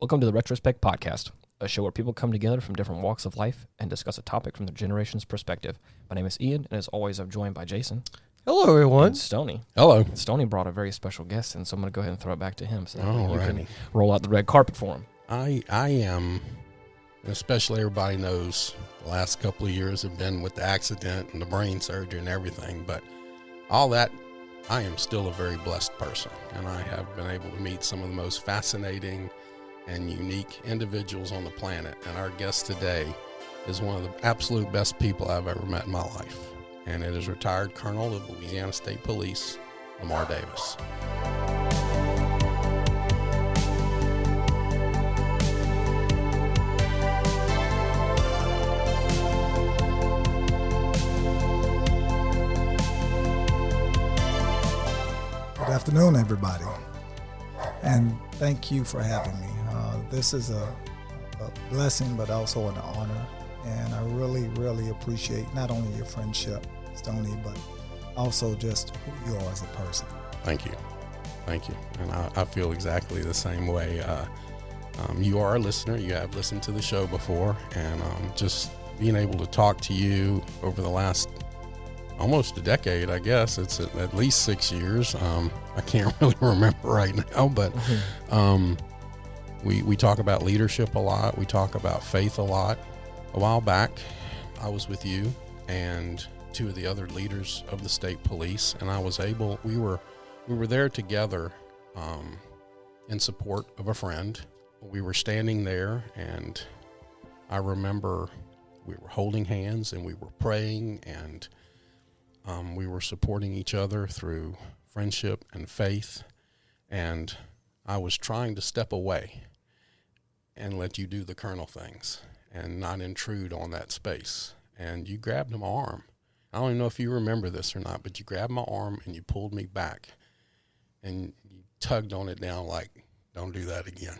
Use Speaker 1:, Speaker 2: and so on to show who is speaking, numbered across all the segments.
Speaker 1: Welcome to the Retrospect podcast, a show where people come together from different walks of life and discuss a topic from their generation's perspective. My name is Ian, and as always, I'm joined by Jason.
Speaker 2: Hello, everyone.
Speaker 1: And Stoney.
Speaker 3: Hello.
Speaker 1: And Stoney brought a very special guest, and so I'm going to go ahead and throw it back to him so that you can
Speaker 3: Alrighty.
Speaker 1: roll out the red carpet for him.
Speaker 3: I am, especially everybody knows, the last couple of years have been with the accident and the brain surgery and everything, but all that, I am still a very blessed person, and I have been able to meet some of the most fascinating and unique individuals on the planet, and our guest today is one of the absolute best people I've ever met in my life, and it is retired Colonel of Louisiana State Police, Lamar Davis.
Speaker 4: Good afternoon, everybody, and thank you for having me. This is a blessing, but also an honor, and I really appreciate not only your friendship, Stoney, but also just who you are as a person.
Speaker 3: Thank you. And I feel exactly the same way. You are a listener. You have listened to the show before, and just being able to talk to you over the last almost a decade, I guess. It's at least 6 years. I can't really remember right now, but we talk about leadership a lot. We talk about faith a lot. A while back, I was with you and two of the other leaders of the state police, and we were there together in support of a friend. We were standing there, and I remember we were holding hands and we were praying, and we were supporting each other through friendship and faith, and I was trying to step away and let you do the colonel things and not intrude on that space. And you grabbed my arm. I don't even know if you remember this or not, but you grabbed my arm and you pulled me back and you tugged on it down like, don't do that again.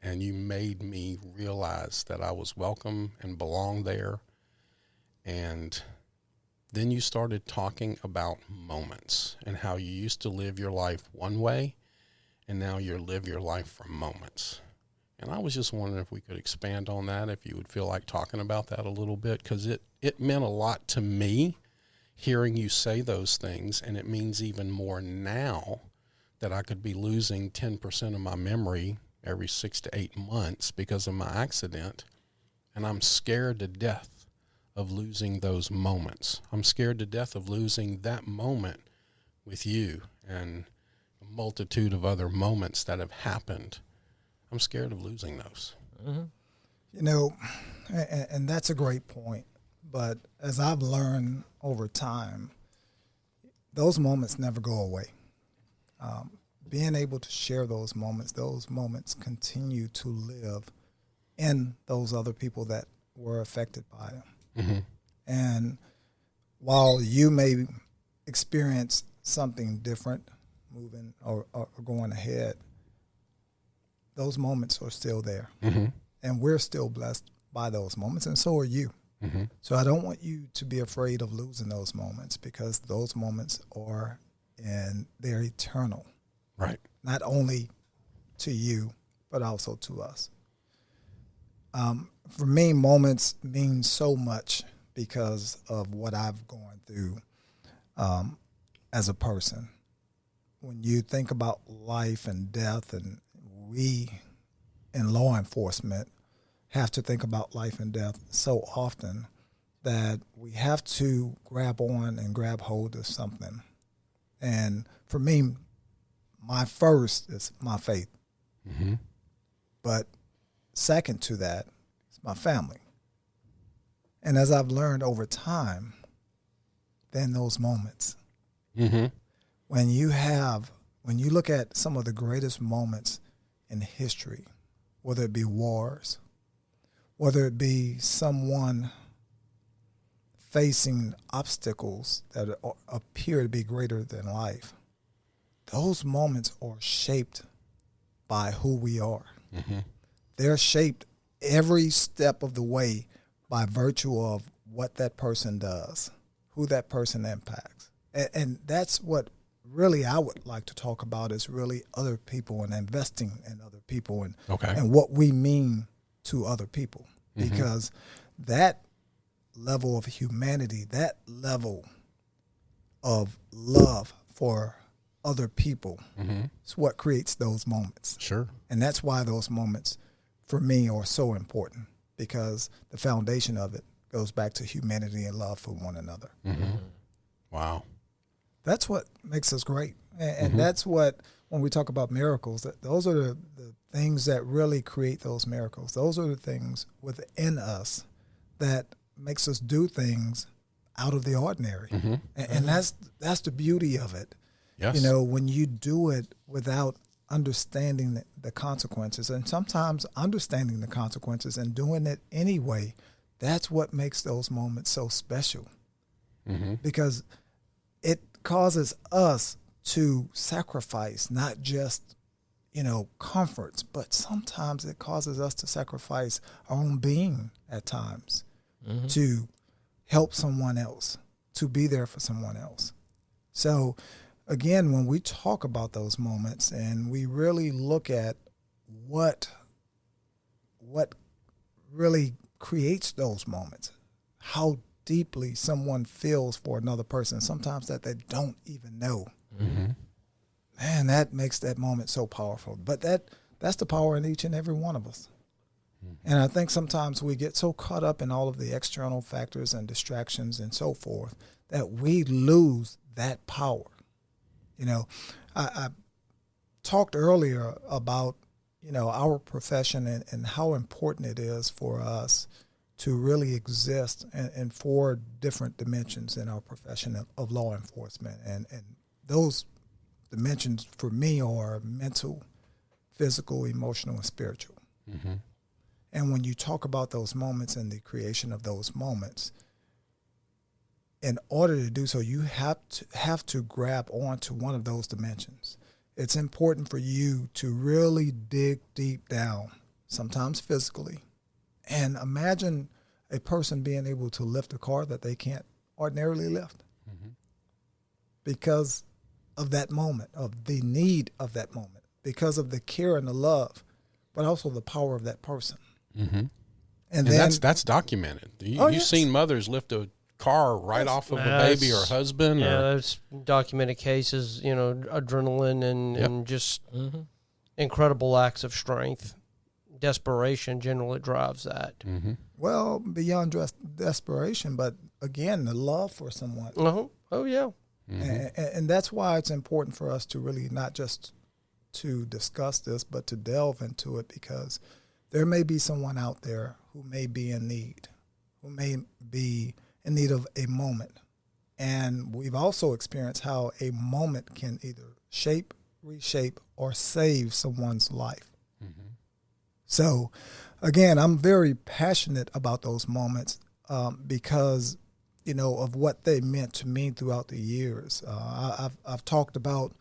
Speaker 3: And you made me realize that I was welcome and belonged there. And then you started talking about moments and how you used to live your life one way and now you live your life from moments. And I was just wondering if we could expand on that, if you would feel like talking about that a little bit, because it meant a lot to me hearing you say those things, and it means even more now that I could be losing 10% of my memory every 6 to 8 months because of my accident, and I'm scared to death of losing those moments. I'm scared to death of losing that moment with you and a multitude of other moments that have happened. I'm scared of losing those.
Speaker 4: Mm-hmm. You know, and that's a great point. But as I've learned over time, those moments never go away. Being able to share those moments continue to live in those other people that were affected by them. Mm-hmm. And while you may experience something different moving or going ahead, those moments are still there. Mm-hmm. And we're still blessed by those moments, and so are you. Mm-hmm. So I don't want you to be afraid of losing those moments, because those moments are, and they're eternal.
Speaker 3: Right.
Speaker 4: Not only to you, but also to us. For me, moments mean so much because of what I've gone through as a person. When you think about life and death, and we in law enforcement have to think about life and death so often that we have to grab on and grab hold of something. And for me, my first is my faith. Mm-hmm. But second to that is my family. And as I've learned over time, then those moments, mm-hmm. when you look at some of the greatest moments in history, whether it be wars, whether it be someone facing obstacles that appear to be greater than life, those moments are shaped by who we are. Mm-hmm. They're shaped every step of the way by virtue of what that person does, who that person impacts. And that's what really I would like to talk about is really other people and investing in other people and
Speaker 3: Okay.
Speaker 4: and what we mean to other people. Because that level of humanity, that level of love for other people is what creates those moments.
Speaker 3: Sure.
Speaker 4: And that's why those moments for me are so important, because the foundation of it goes back to humanity and love for one another.
Speaker 3: Wow.
Speaker 4: That's what makes us great. And that's what, when we talk about miracles, those are the things that really create those miracles. Those are the things within us that makes us do things out of the ordinary. And that's the beauty of it.
Speaker 3: Yes.
Speaker 4: You know, when you do it without understanding the consequences, and sometimes understanding the consequences and doing it anyway, that's what makes those moments so special. Because it causes us to sacrifice not just, you know, comforts, but sometimes it causes us to sacrifice our own being at times to help someone else, to be there for someone else. So again, when we talk about those moments and we really look at what really creates those moments, how deeply someone feels for another person, sometimes that they don't even know. Man, that makes that moment so powerful. But that's the power in each and every one of us. And I think sometimes we get so caught up in all of the external factors and distractions and so forth that we lose that power. You know, I talked earlier about, you know, our profession and how important it is for us to really exist in 4 different dimensions in our profession of law enforcement. And those dimensions for me are mental, physical, emotional, and spiritual. And when you talk about those moments and the creation of those moments, in order to do so, you have to grab onto one of those dimensions. It's important for you to really dig deep down, sometimes physically, and imagine a person being able to lift a car that they can't ordinarily lift because of that moment, of the need of that moment, because of the care and the love, but also the power of that person. And then
Speaker 3: that's documented. You've
Speaker 4: yes.
Speaker 3: seen mothers lift a car right off of a baby or husband.
Speaker 2: Yeah,
Speaker 3: or,
Speaker 2: there's documented cases, you know, adrenaline and just incredible acts of strength. Desperation generally drives that.
Speaker 4: well, beyond desperation, but again, the love for someone.
Speaker 2: Oh, yeah.
Speaker 4: And that's why it's important for us to really not just to discuss this, but to delve into it, because there may be someone out there who may be in need, who may be in need of a moment. And we've also experienced how a moment can either shape, reshape, or save someone's life. So, again, I'm very passionate about those moments because, you know, of what they meant to me throughout the years. I've talked about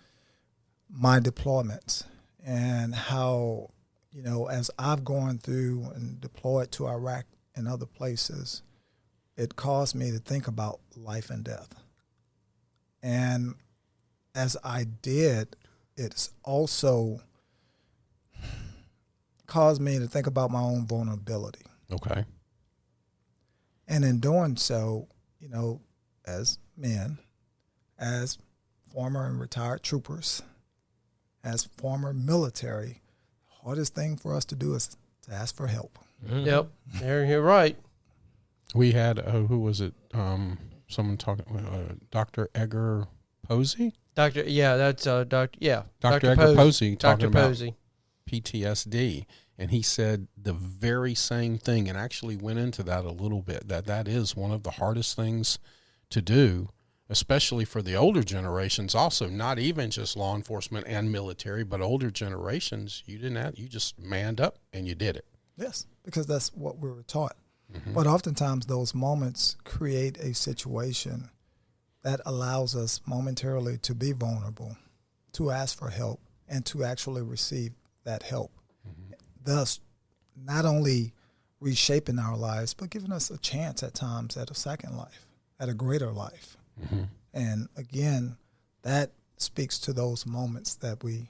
Speaker 4: my deployments and how, you know, as I've gone through and deployed to Iraq and other places, it caused me to think about life and death. And as I did, it's also caused me to think about my own vulnerability.
Speaker 3: Okay.
Speaker 4: And in doing so, you know, as men, as former and retired troopers, as former military, the hardest thing for us to do is to ask for help.
Speaker 2: Yep, you're right.
Speaker 3: We had, who was it? Someone talking, Dr. Edgar Posey?
Speaker 2: Dr. Edgar
Speaker 3: Posey talking
Speaker 2: Dr.
Speaker 3: about
Speaker 2: Posey.
Speaker 3: PTSD. And he said the very same thing, and actually went into that a little bit, that is one of the hardest things to do, especially for the older generations also, not even just law enforcement and military, but older generations. You just manned up and you did it.
Speaker 4: Yes, because that's what we were taught. But oftentimes those moments create a situation that allows us momentarily to be vulnerable, to ask for help, and to actually receive that help. Thus, not only reshaping our lives, but giving us a chance at times at a second life, at a greater life. And again, that speaks to those moments that we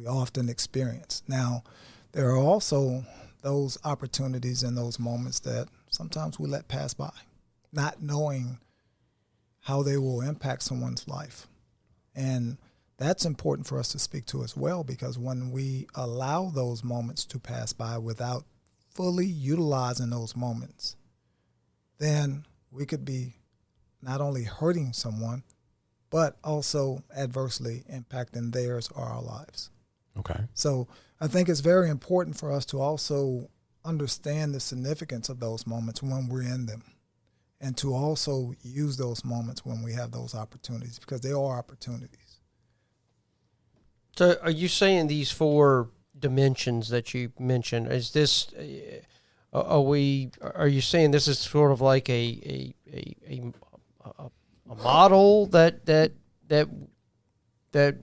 Speaker 4: often experience. Now, there are also those opportunities and those moments that sometimes we let pass by, not knowing how they will impact someone's life. And that's important for us to speak to as well, because when we allow those moments to pass by without fully utilizing those moments, then we could be not only hurting someone, but also adversely impacting theirs or our lives.
Speaker 3: Okay.
Speaker 4: So I think it's very important for us to also understand the significance of those moments when we're in them, and to also use those moments when we have those opportunities, because they are opportunities.
Speaker 2: So are you saying these 4 dimensions that you mentioned, is this, are you saying this is sort of like a model that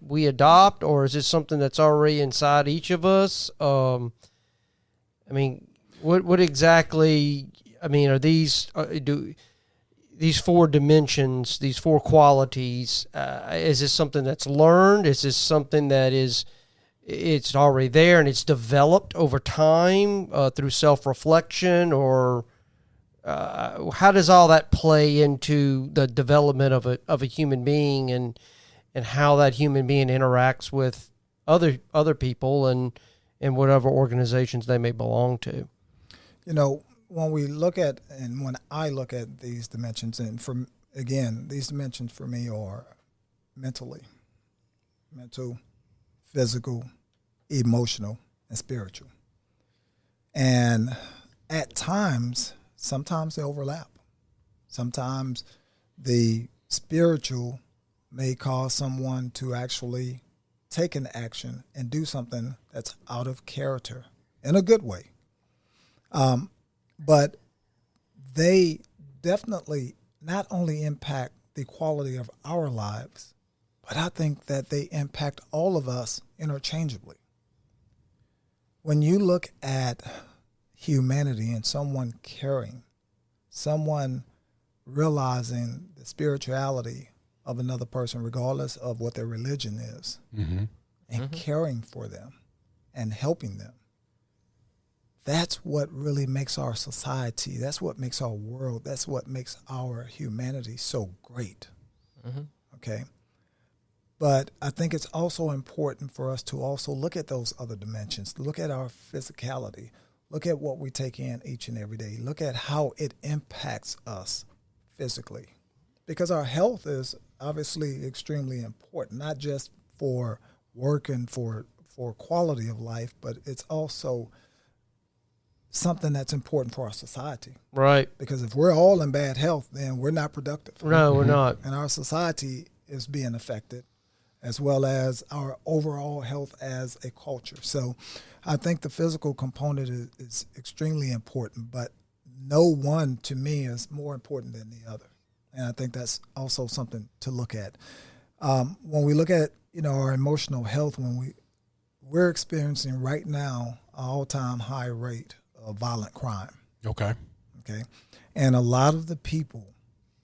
Speaker 2: we adopt, or is this something that's already inside each of us? I mean, what exactly, I mean, are these, these 4 dimensions, these 4 qualities, is this something that's learned? Is this something that it's already there and it's developed over time through self-reflection, or how does all that play into the development of a human being, and how that human being interacts with other people and whatever organizations they may belong to?
Speaker 4: You know, when we look at, and when I look at these dimensions, and these dimensions for me are mental, physical, emotional, and spiritual. And at times, sometimes they overlap. Sometimes the spiritual may cause someone to actually take an action and do something that's out of character in a good way. But they definitely not only impact the quality of our lives, but I think that they impact all of us interchangeably. When you look at humanity and someone caring, someone realizing the spirituality of another person, regardless of what their religion is, and caring for them and helping them, that's what really makes our society, that's what makes our world, that's what makes our humanity so great. Okay? But I think it's also important for us to also look at those other dimensions, look at our physicality, look at what we take in each and every day, look at how it impacts us physically. Because our health is obviously extremely important, not just for work and for quality of life, but it's also something that's important for our society.
Speaker 2: Right.
Speaker 4: Because if we're all in bad health, then we're not productive.
Speaker 2: No, we're not.
Speaker 4: And our society is being affected, as well as our overall health as a culture. So I think the physical component is extremely important, but no one to me is more important than the other. And I think that's also something to look at. When we look at, our emotional health, we're experiencing right now an all-time high rate of violent crime. Okay. And a lot of the people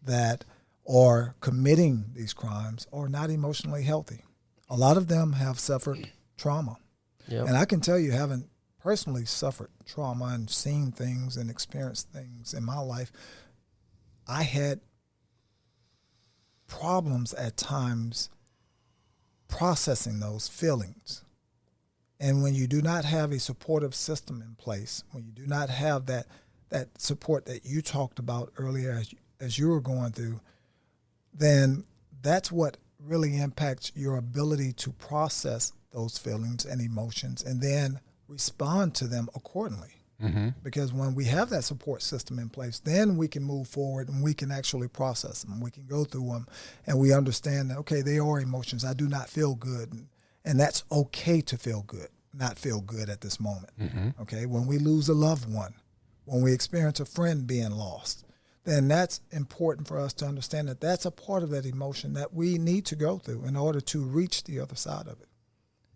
Speaker 4: that are committing these crimes are not emotionally healthy. A lot of them have suffered trauma. Yep. And I can tell you, having personally suffered trauma and seen things and experienced things in my life, I had problems at times processing those feelings. And when you do not have a supportive system in place, when you do not have that support that you talked about earlier as you were going through, then that's what really impacts your ability to process those feelings and emotions and then respond to them accordingly. Because when we have that support system in place, then we can move forward and we can actually process them. We can go through them and we understand that, okay, they are emotions. I do not feel good. And that's okay to feel good, not feel good at this moment. Okay, when we lose a loved one, when we experience a friend being lost, then that's important for us to understand that that's a part of that emotion that we need to go through in order to reach the other side of it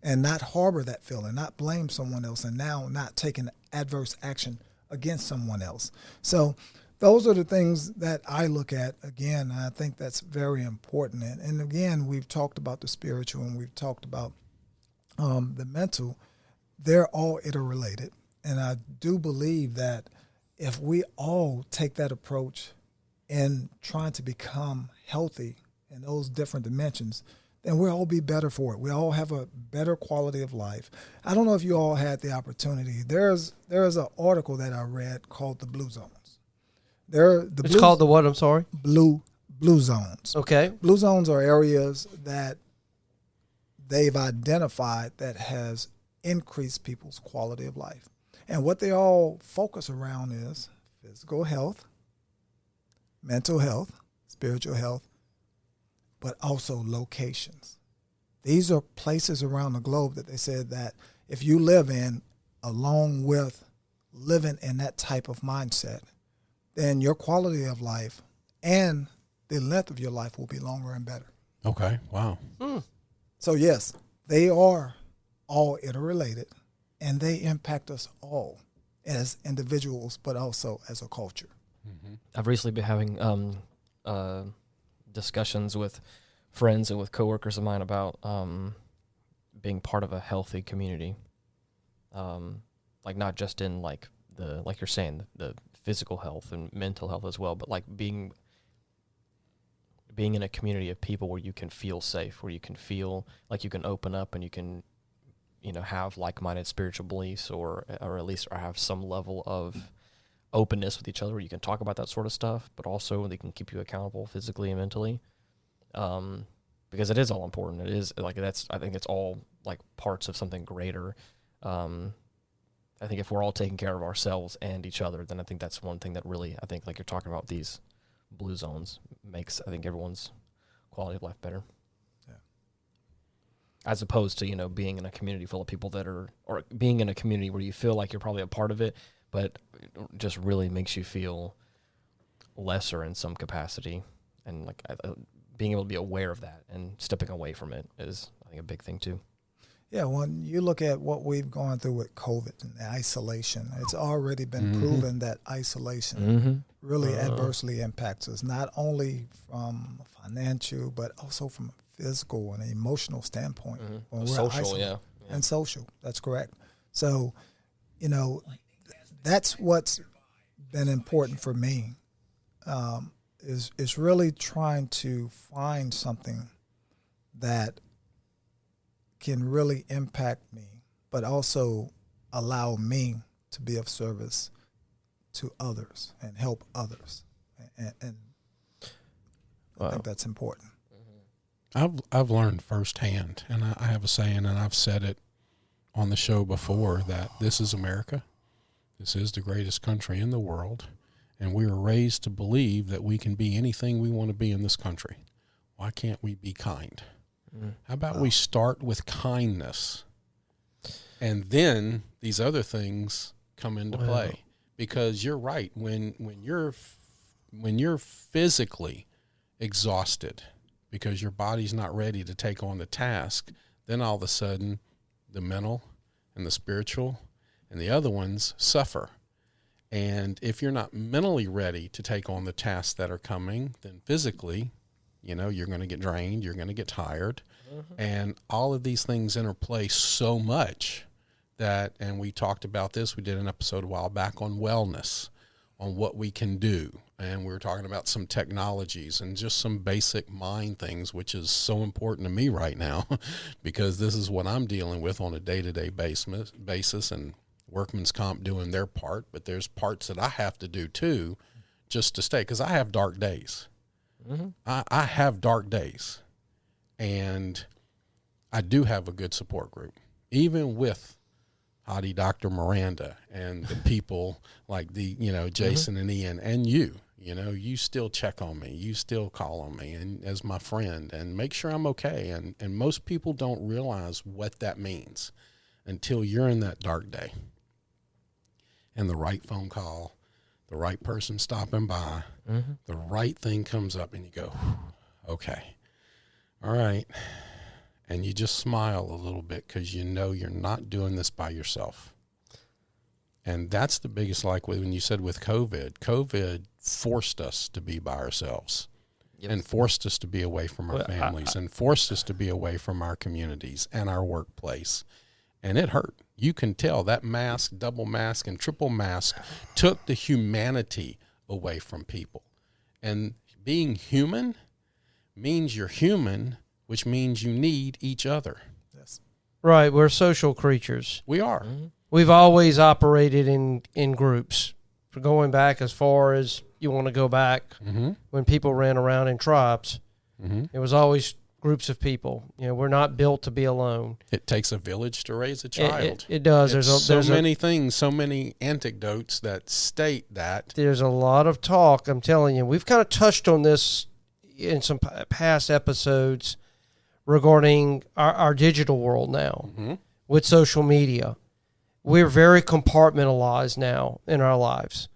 Speaker 4: and not harbor that feeling, not blame someone else, and now not taking adverse action against someone else. So those are the things that I look at again. And I think that's very important. And again, we've talked about the spiritual and we've talked about the mental. They're all interrelated. And I do believe that if we all take that approach in trying to become healthy in those different dimensions, then we'll all be better for it. We all have a better quality of life. I don't know if you all had the opportunity. There's an article that I read called the Blue Zones.
Speaker 2: It's called the what? I'm sorry.
Speaker 4: Blue zones.
Speaker 2: Okay.
Speaker 4: Blue zones are areas that they've identified that has increased people's quality of life. And what they all focus around is physical health, mental health, spiritual health, but also locations. These are places around the globe that they said that if you live in, along with living in that type of mindset, then your quality of life and the length of your life will be longer and better.
Speaker 3: Okay. Wow.
Speaker 4: So yes, they are all interrelated, and they impact us all as individuals, but also as a culture.
Speaker 3: Mm-hmm.
Speaker 1: I've recently been having discussions with friends and with coworkers of mine about being part of a healthy community, like not just in like you're saying the physical health and mental health as well, but like being in a community of people where you can feel safe, where you can feel like you can open up and you can, have like-minded spiritual beliefs or at least have some level of openness with each other where you can talk about that sort of stuff, but also they can keep you accountable physically and mentally. Because it is all important. It is like I think it's all like parts of something greater. I think if we're all taking care of ourselves and each other, then I think that's one thing that really, I think like you're talking about these blue zones makes, I think, everyone's quality of life better.
Speaker 4: Yeah.
Speaker 1: As opposed to, being in a community full of people or being in a community where you feel like you're probably a part of it, but it just really makes you feel lesser in some capacity. And like being able to be aware of that and stepping away from it is, I think, a big thing too.
Speaker 4: Yeah, when you look at what we've gone through with COVID and the isolation, it's already been proven that isolation really adversely impacts us, not only from financial, but also from a physical and emotional standpoint. When we're
Speaker 1: social,
Speaker 4: isolated.
Speaker 1: yeah.
Speaker 4: And social, that's correct. So, that's what's been important for me, is really trying to find something that can really impact me, but also allow me to be of service to others and help others. And I think that's important.
Speaker 3: I've learned firsthand, and I have a saying, and I've said it on the show before, that this is America. This is the greatest country in the world, and we were raised to believe that we can be anything we want to be in this country. Why can't we be kind? How about we start with kindness, and then these other things come into play? Because you're right. When you're physically exhausted because your body's not ready to take on the task, then all of a sudden the mental and the spiritual and the other ones suffer. And if you're not mentally ready to take on the tasks that are coming, then physically, you're going to get drained, you're going to get tired. And all of these things interplay so much that, and we talked about this, we did an episode a while back on wellness, on what we can do. And we were talking about some technologies and just some basic mind things, which is so important to me right now because this is what I'm dealing with on a day-to-day basis, and workman's comp doing their part, but there's parts that I have to do too just to stay, because I have dark days. I have dark days, and I do have a good support group, even with Hottie Dr. Miranda and the people like Jason and Ian and you. You still check on me. You still call on me and as my friend and make sure I'm okay. And most people don't realize what that means until you're in that dark day. And the right phone call, the right person stopping by, the right thing comes up and you go, okay, all right. And you just smile a little bit because you're not doing this by yourself. And that's the biggest, like when you said with COVID forced us to be by ourselves. Yep. And forced us to be away from our families and forced us to be away from our communities and our workplace. And it hurt. You can tell that mask, double mask, and triple mask took the humanity away from people. And being human means you're human, which means you need each other.
Speaker 4: Yes.
Speaker 2: Right. We're social creatures.
Speaker 3: We are.
Speaker 2: Mm-hmm. We've always operated in groups. For going back as far as you want to go back, mm-hmm. when people ran around in tribes, mm-hmm. it was always groups of people. You know, we're not built to be alone.
Speaker 3: It takes a village to raise a child.
Speaker 2: It does.
Speaker 3: There's so many things, so many anecdotes that state that.
Speaker 2: There's a lot of talk, I'm telling you. We've kind of touched on this in some past episodes regarding our digital world now, mm-hmm. with social media. We're very compartmentalized now in our lives.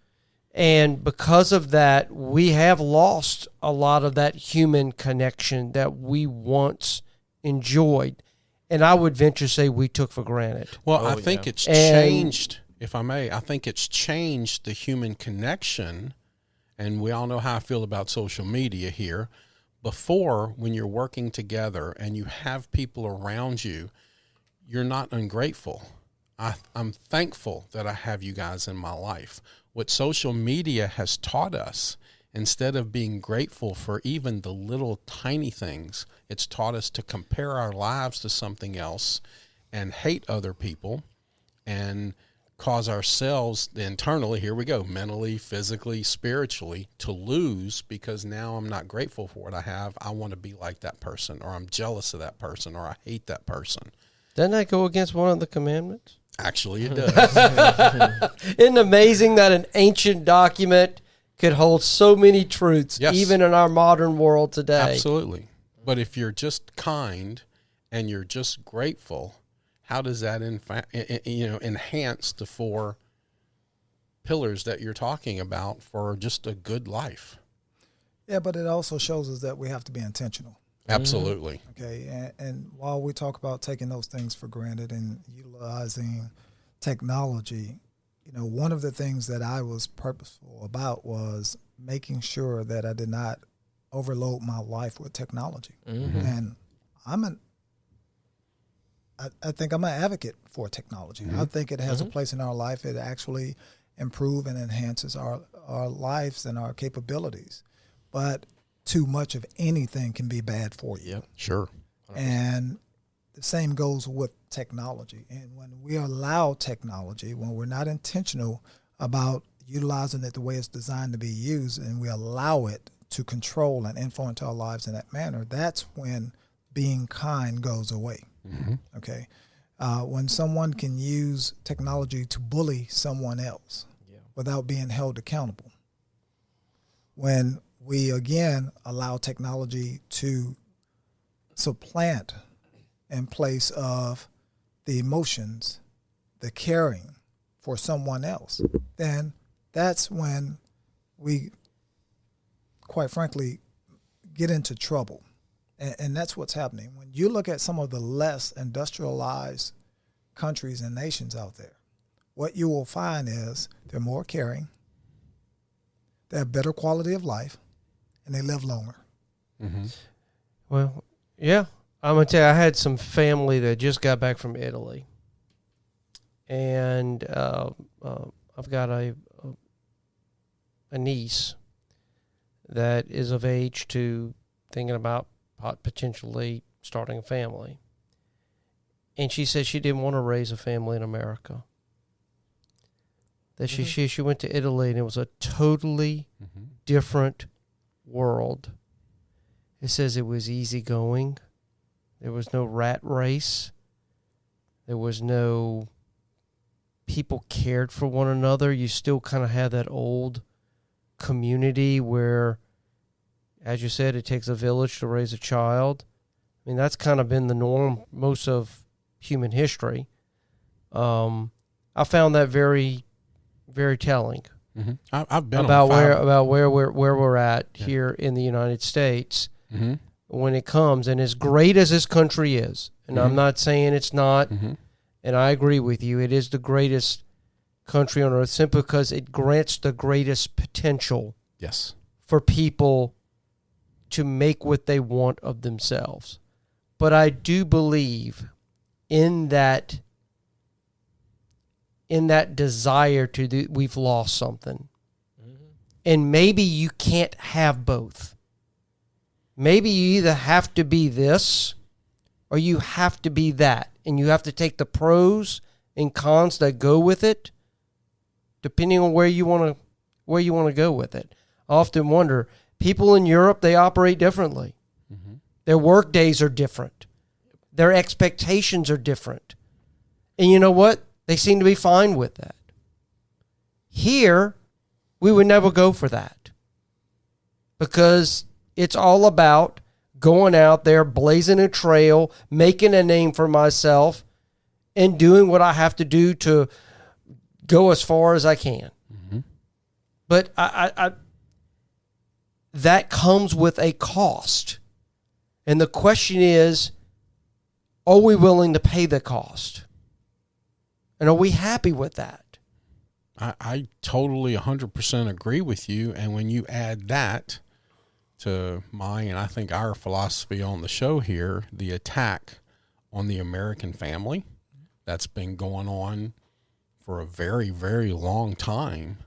Speaker 2: And because of that, we have lost a lot of that human connection that we once enjoyed. And I would venture to say we took for granted.
Speaker 3: Well, I think it's changed, if I may. I think it's changed the human connection. And we all know how I feel about social media here. Before, when you're working together and you have people around you, you're not ungrateful. I'm thankful that I have you guys in my life. What social media has taught us, instead of being grateful for even the little tiny things, it's taught us to compare our lives to something else and hate other people and cause ourselves internally, here we go, mentally, physically, spiritually, to lose because now I'm not grateful for what I have. I want to be like that person, or I'm jealous of that person, or I hate that person.
Speaker 2: Doesn't that go against one of the commandments?
Speaker 3: Actually, it does.
Speaker 2: Isn't it amazing that an ancient document could hold so many truths, yes. even in our modern world today?
Speaker 3: Absolutely. But if you're just kind and you're just grateful, how does that enhance the 4 pillars that you're talking about for just a good life?
Speaker 4: Yeah, but it also shows us that we have to be intentional.
Speaker 3: Absolutely.
Speaker 4: Okay, and while we talk about taking those things for granted and utilizing technology, you know, one of the things that I was purposeful about was making sure that I did not overload my life with technology. Mm-hmm. And I think I'm an advocate for technology. Mm-hmm. I think it has mm-hmm. a place in our life. It actually improves and enhances our lives and our capabilities. But too much of anything can be bad for you.
Speaker 3: Yep, sure. 100%.
Speaker 4: And the same goes with technology. And when we allow technology, when we're not intentional about utilizing it the way it's designed to be used, and we allow it to control and influence our lives in that manner, that's when being kind goes away. Mm-hmm. Okay. When someone can use technology to bully someone else without being held accountable. When we, again, allow technology to supplant in place of the emotions, the caring for someone else, then that's when we, quite frankly, get into trouble. And that's what's happening. When you look at some of the less industrialized countries and nations out there, what you will find is they're more caring, they have better quality of life, and they live longer.
Speaker 2: Mm-hmm. Well, yeah. I'm going to tell you, I had some family that just got back from Italy. And I've got a niece that is of age to thinking about potentially starting a family. And she said she didn't want to raise a family in America. That mm-hmm. she went to Italy, and it was a totally mm-hmm. different world. It says it was easygoing. There was no rat race. There was no people cared for one another. You still kind of had that old community where, as you said, it takes a village to raise a child. I mean, that's kind of been the norm most of human history. I found that very, very telling.
Speaker 3: Mm-hmm. I've been
Speaker 2: about where we're at here in the United States mm-hmm. when it comes, and as great as this country is, and mm-hmm. I'm not saying it's not, mm-hmm. and I agree with you, it is the greatest country on earth simply because it grants the greatest potential
Speaker 3: Yes.
Speaker 2: for people to make what they want of themselves. But I do believe in that desire to do, we've lost something. And maybe you can't have both. Maybe you either have to be this or you have to be that. And you have to take the pros and cons that go with it, depending on where you want to go with it. I often wonder, people in Europe, they operate differently. Mm-hmm. Their work days are different. Their expectations are different. And you know what? They seem to be fine with that. Here, we would never go for that because it's all about going out there, blazing a trail, making a name for myself, and doing what I have to do to go as far as I can. Mm-hmm. But I that comes with a cost. And the question is, are we willing to pay the cost? And are we happy with that?
Speaker 3: I totally 100% agree with you. And when you add that to my, and I think our philosophy on the show here, the attack on the American family that's been going on for a very, very long time,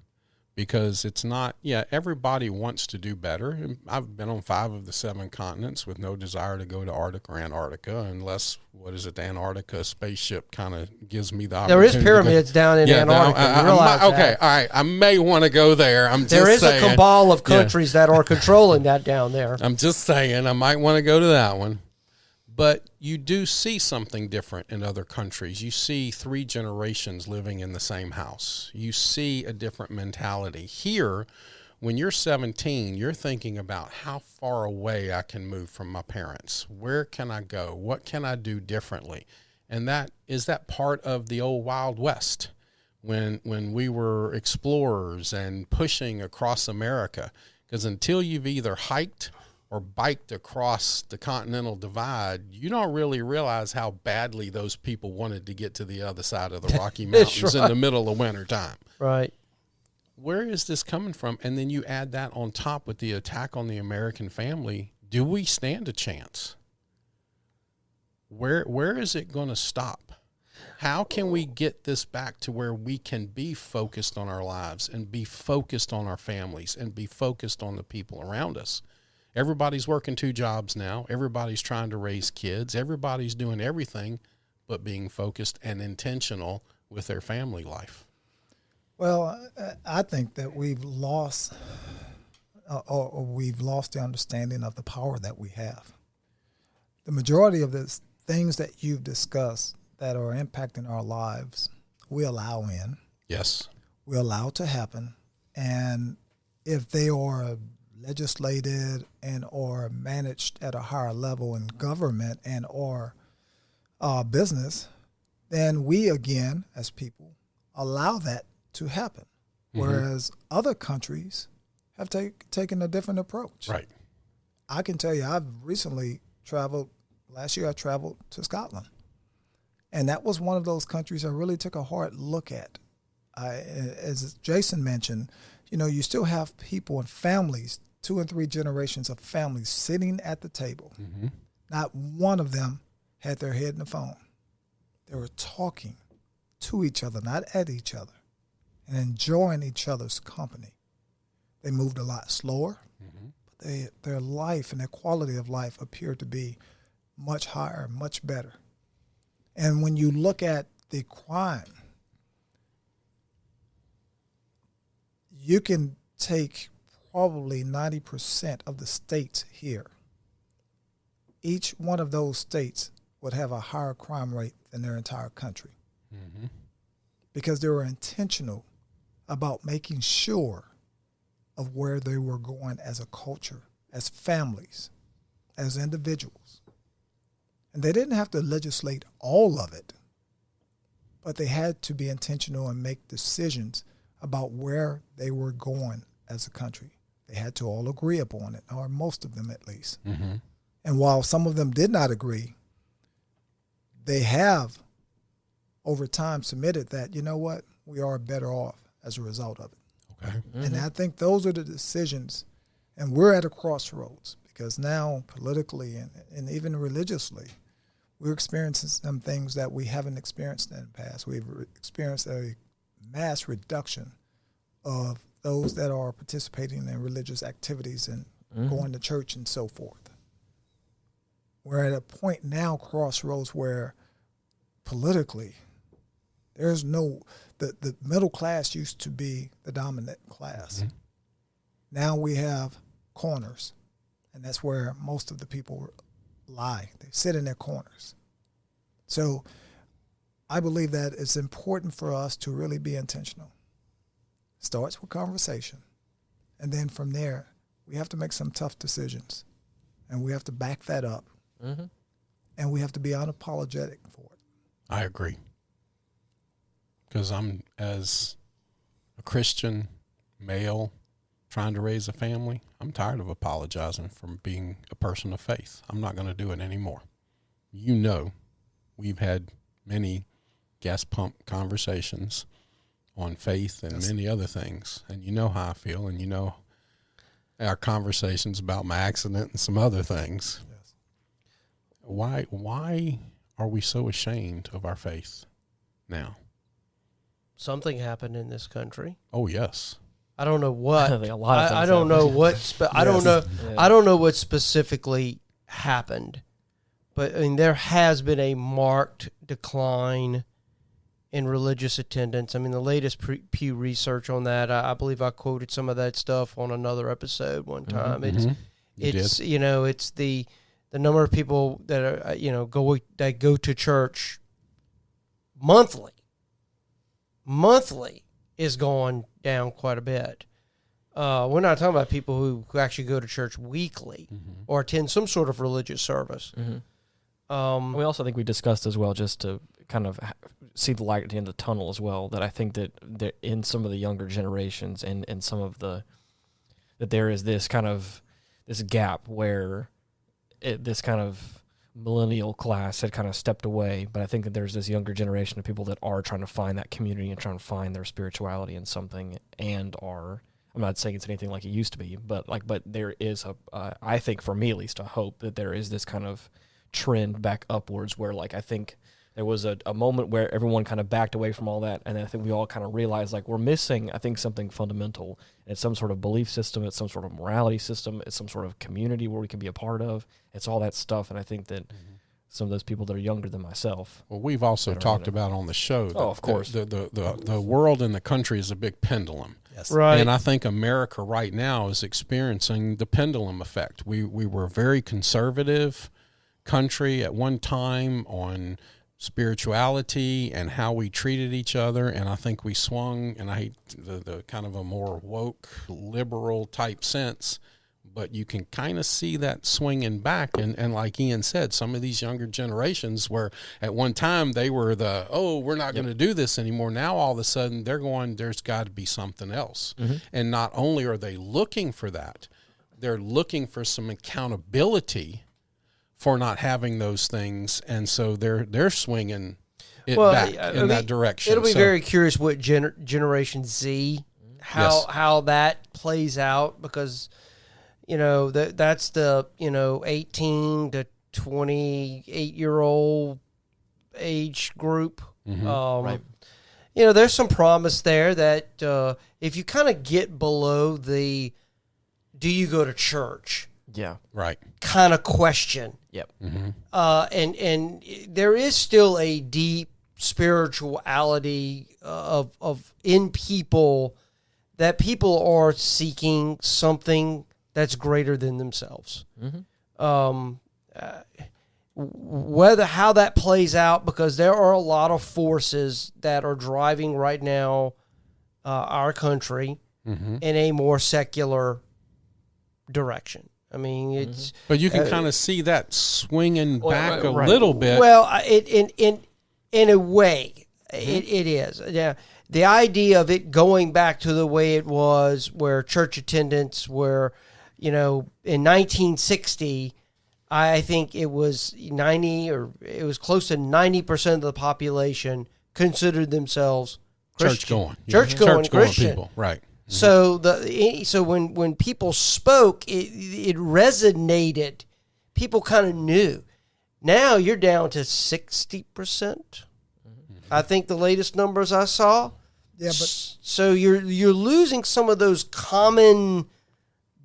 Speaker 3: because it's not, everybody wants to do better. I've been on 5 of the 7 continents with no desire to go to Arctic or Antarctica unless, the Antarctica spaceship kind of gives me the opportunity.
Speaker 2: There is pyramids down in Antarctica.
Speaker 3: All right. I may want to go there.
Speaker 2: There is a cabal of countries that are controlling that down there.
Speaker 3: I'm just saying I might want to go to that one. But you do see something different in other countries. You see 3 generations living in the same house. You see a different mentality. Here, when you're 17, you're thinking about how far away I can move from my parents. Where can I go? What can I do differently? And that part of the old Wild West when we were explorers and pushing across America. Because until you've either hiked or biked across the Continental Divide, you don't really realize how badly those people wanted to get to the other side of the Rocky Mountains in the middle of winter time.
Speaker 2: Right.
Speaker 3: Where is this coming from? And then you add that on top with the attack on the American family. Do we stand a chance? Where is it going to stop? How can we get this back to where we can be focused on our lives and be focused on our families and be focused on the people around us? Everybody's working 2 jobs now. Everybody's trying to raise kids. Everybody's doing everything but being focused and intentional with their family life.
Speaker 4: Well, I think that we've lost the understanding of the power that we have. The majority of the things that you've discussed that are impacting our lives, we allow in.
Speaker 3: Yes.
Speaker 4: We allow to happen. And if they are legislated and or managed at a higher level in government and or business, then we again as people allow that to happen. Mm-hmm. Whereas other countries have taken a different approach.
Speaker 3: Right.
Speaker 4: I can tell you, I've recently traveled. Last year I traveled to Scotland, and that was one of those countries I really took a hard look at. As Jason mentioned, you still have people and families, 2 and 3 generations of families sitting at the table. Mm-hmm. Not one of them had their head in the phone. They were talking to each other, not at each other, and enjoying each other's company. They moved a lot slower, mm-hmm. but their life and their quality of life appeared to be much higher, much better. And when you look at the crime, you can take probably 90% of the states here. Each one of those states would have a higher crime rate than their entire country. Mm-hmm. Because they were intentional about making sure of where they were going as a culture, as families, as individuals. And they didn't have to legislate all of it, but they had to be intentional and make decisions about where they were going as a country. They had to all agree upon it, or most of them at least. Mm-hmm. And while some of them did not agree, they have over time submitted that, you know what, we are better off as a result of it.
Speaker 3: Okay.
Speaker 4: And I think those are the decisions, and we're at a crossroads because now politically and even religiously, we're experiencing some things that we haven't experienced in the past. We've experienced a mass reduction of those that are participating in religious activities and going to church and so forth. We're at a point now, crossroads, where politically there's no, the middle class used to be the dominant class. Now we have corners, and that's where most of the people lie. They sit in their corners. So I believe that it's important for us to really be intentional. Starts with conversation. And then from there, we have to make some tough decisions. And we have to back that up. And we have to be unapologetic for it.
Speaker 3: I agree. Because I'm, as a Christian male trying to raise a family, I'm tired of apologizing for being a person of faith. I'm not going to do it anymore. You know, we've had many gas pump conversations on faith and many other things. And you know how I feel, and you know our conversations about my accident and some other things.
Speaker 4: Yes.
Speaker 3: Why are we so ashamed of our faith now?
Speaker 2: Something happened in this country.
Speaker 3: Oh, yes.
Speaker 2: I don't know what.
Speaker 1: I think a lot of things
Speaker 2: I don't know
Speaker 1: happened.
Speaker 2: what. I don't know.
Speaker 1: Yeah.
Speaker 2: I don't know what specifically happened, but I mean there has been a marked decline in religious attendance. I mean the latest Pew research on that. I believe I quoted some of that stuff on another episode one time. It's the number of people that are go to church monthly is going down quite a bit. We're not talking about people who actually go to church weekly or attend some sort of religious service.
Speaker 1: We also think we discussed as well, just to kind of see the light at the end of the tunnel as well, that I think that in some of the younger generations and some of that there is this kind of this gap where this kind of millennial class had kind of stepped away, but I think that there's this younger generation of people that are trying to find that community and trying to find their spirituality in something, and I'm not saying it's anything like it used to be, but there is I think for me at least, a hope that there is this kind of trend back upwards where I think there was a moment where everyone kind of backed away from all that, and I think we all kind of realized we're missing, I think, something fundamental. It's some sort of belief system, it's some sort of morality system, it's some sort of community where we can be a part of. It's all that stuff, and I think that some of those people that are younger than myself.
Speaker 3: Well, we've also talked about on the show that
Speaker 1: of course.
Speaker 3: The world and the country is a big pendulum.
Speaker 4: Yes.
Speaker 2: Right.
Speaker 3: And I think America right now is experiencing the pendulum effect. We were a very conservative country at one time on spirituality and how we treated each other, and I think we swung, and I hate the kind of a more woke, liberal type sense, but you can kind of see that swinging back, and like Ian said, some of these younger generations where at one time they were we're not going to do this anymore. Now all of a sudden they're going, there's got to be something else. And not only are they looking for that, they're looking for some accountability for not having those things, and so they're swinging it back in that direction.
Speaker 2: It'll be very curious what Generation Z, how that plays out, because that's the 18 to 28-year-old age group.
Speaker 1: Right.
Speaker 2: There's some promise there that if you kind of get below the do you go to church?
Speaker 1: Yeah.
Speaker 3: Right.
Speaker 2: Kind of question.
Speaker 1: Yep.
Speaker 2: And there is still a deep spirituality of in people, that people are seeking something that's greater than themselves. How that plays out, because there are a lot of forces that are driving right now our country in a more secular direction. I mean, it's.
Speaker 3: But you can kind of see that swinging back a
Speaker 1: right.
Speaker 3: little bit.
Speaker 2: Well, in a way, it is. Yeah, the idea of it going back to the way it was, where church attendance, where in 1960, I think it was 90, or it was close to 90% of the population considered themselves
Speaker 3: church going
Speaker 2: Christian
Speaker 3: people, right?
Speaker 2: So when people spoke, it resonated. People kind of knew. Now you're down to 60%. I think the latest numbers I saw.
Speaker 4: Yeah, but
Speaker 2: so you're losing some of those common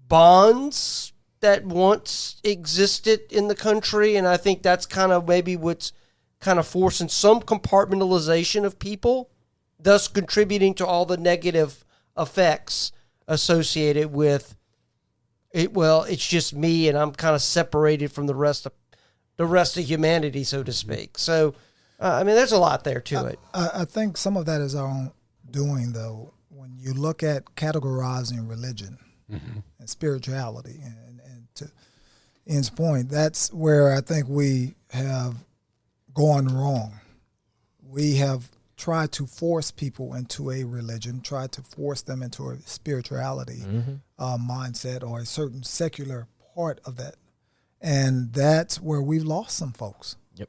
Speaker 2: bonds that once existed in the country, and I think that's kind of maybe what's kind of forcing some compartmentalization of people, thus contributing to all the negative effects associated with it. Well, it's just me, and I'm kind of separated from the rest of humanity, so to speak. So, I mean, there's a lot there to it.
Speaker 4: I think some of that is our own doing, though. When you look at categorizing religion and spirituality, and to Ian's point, that's where I think we have gone wrong. We have tried to force people into a religion, tried to force them into a spirituality mindset or a certain secular part of that. And that's where we've lost some folks.
Speaker 1: Yep.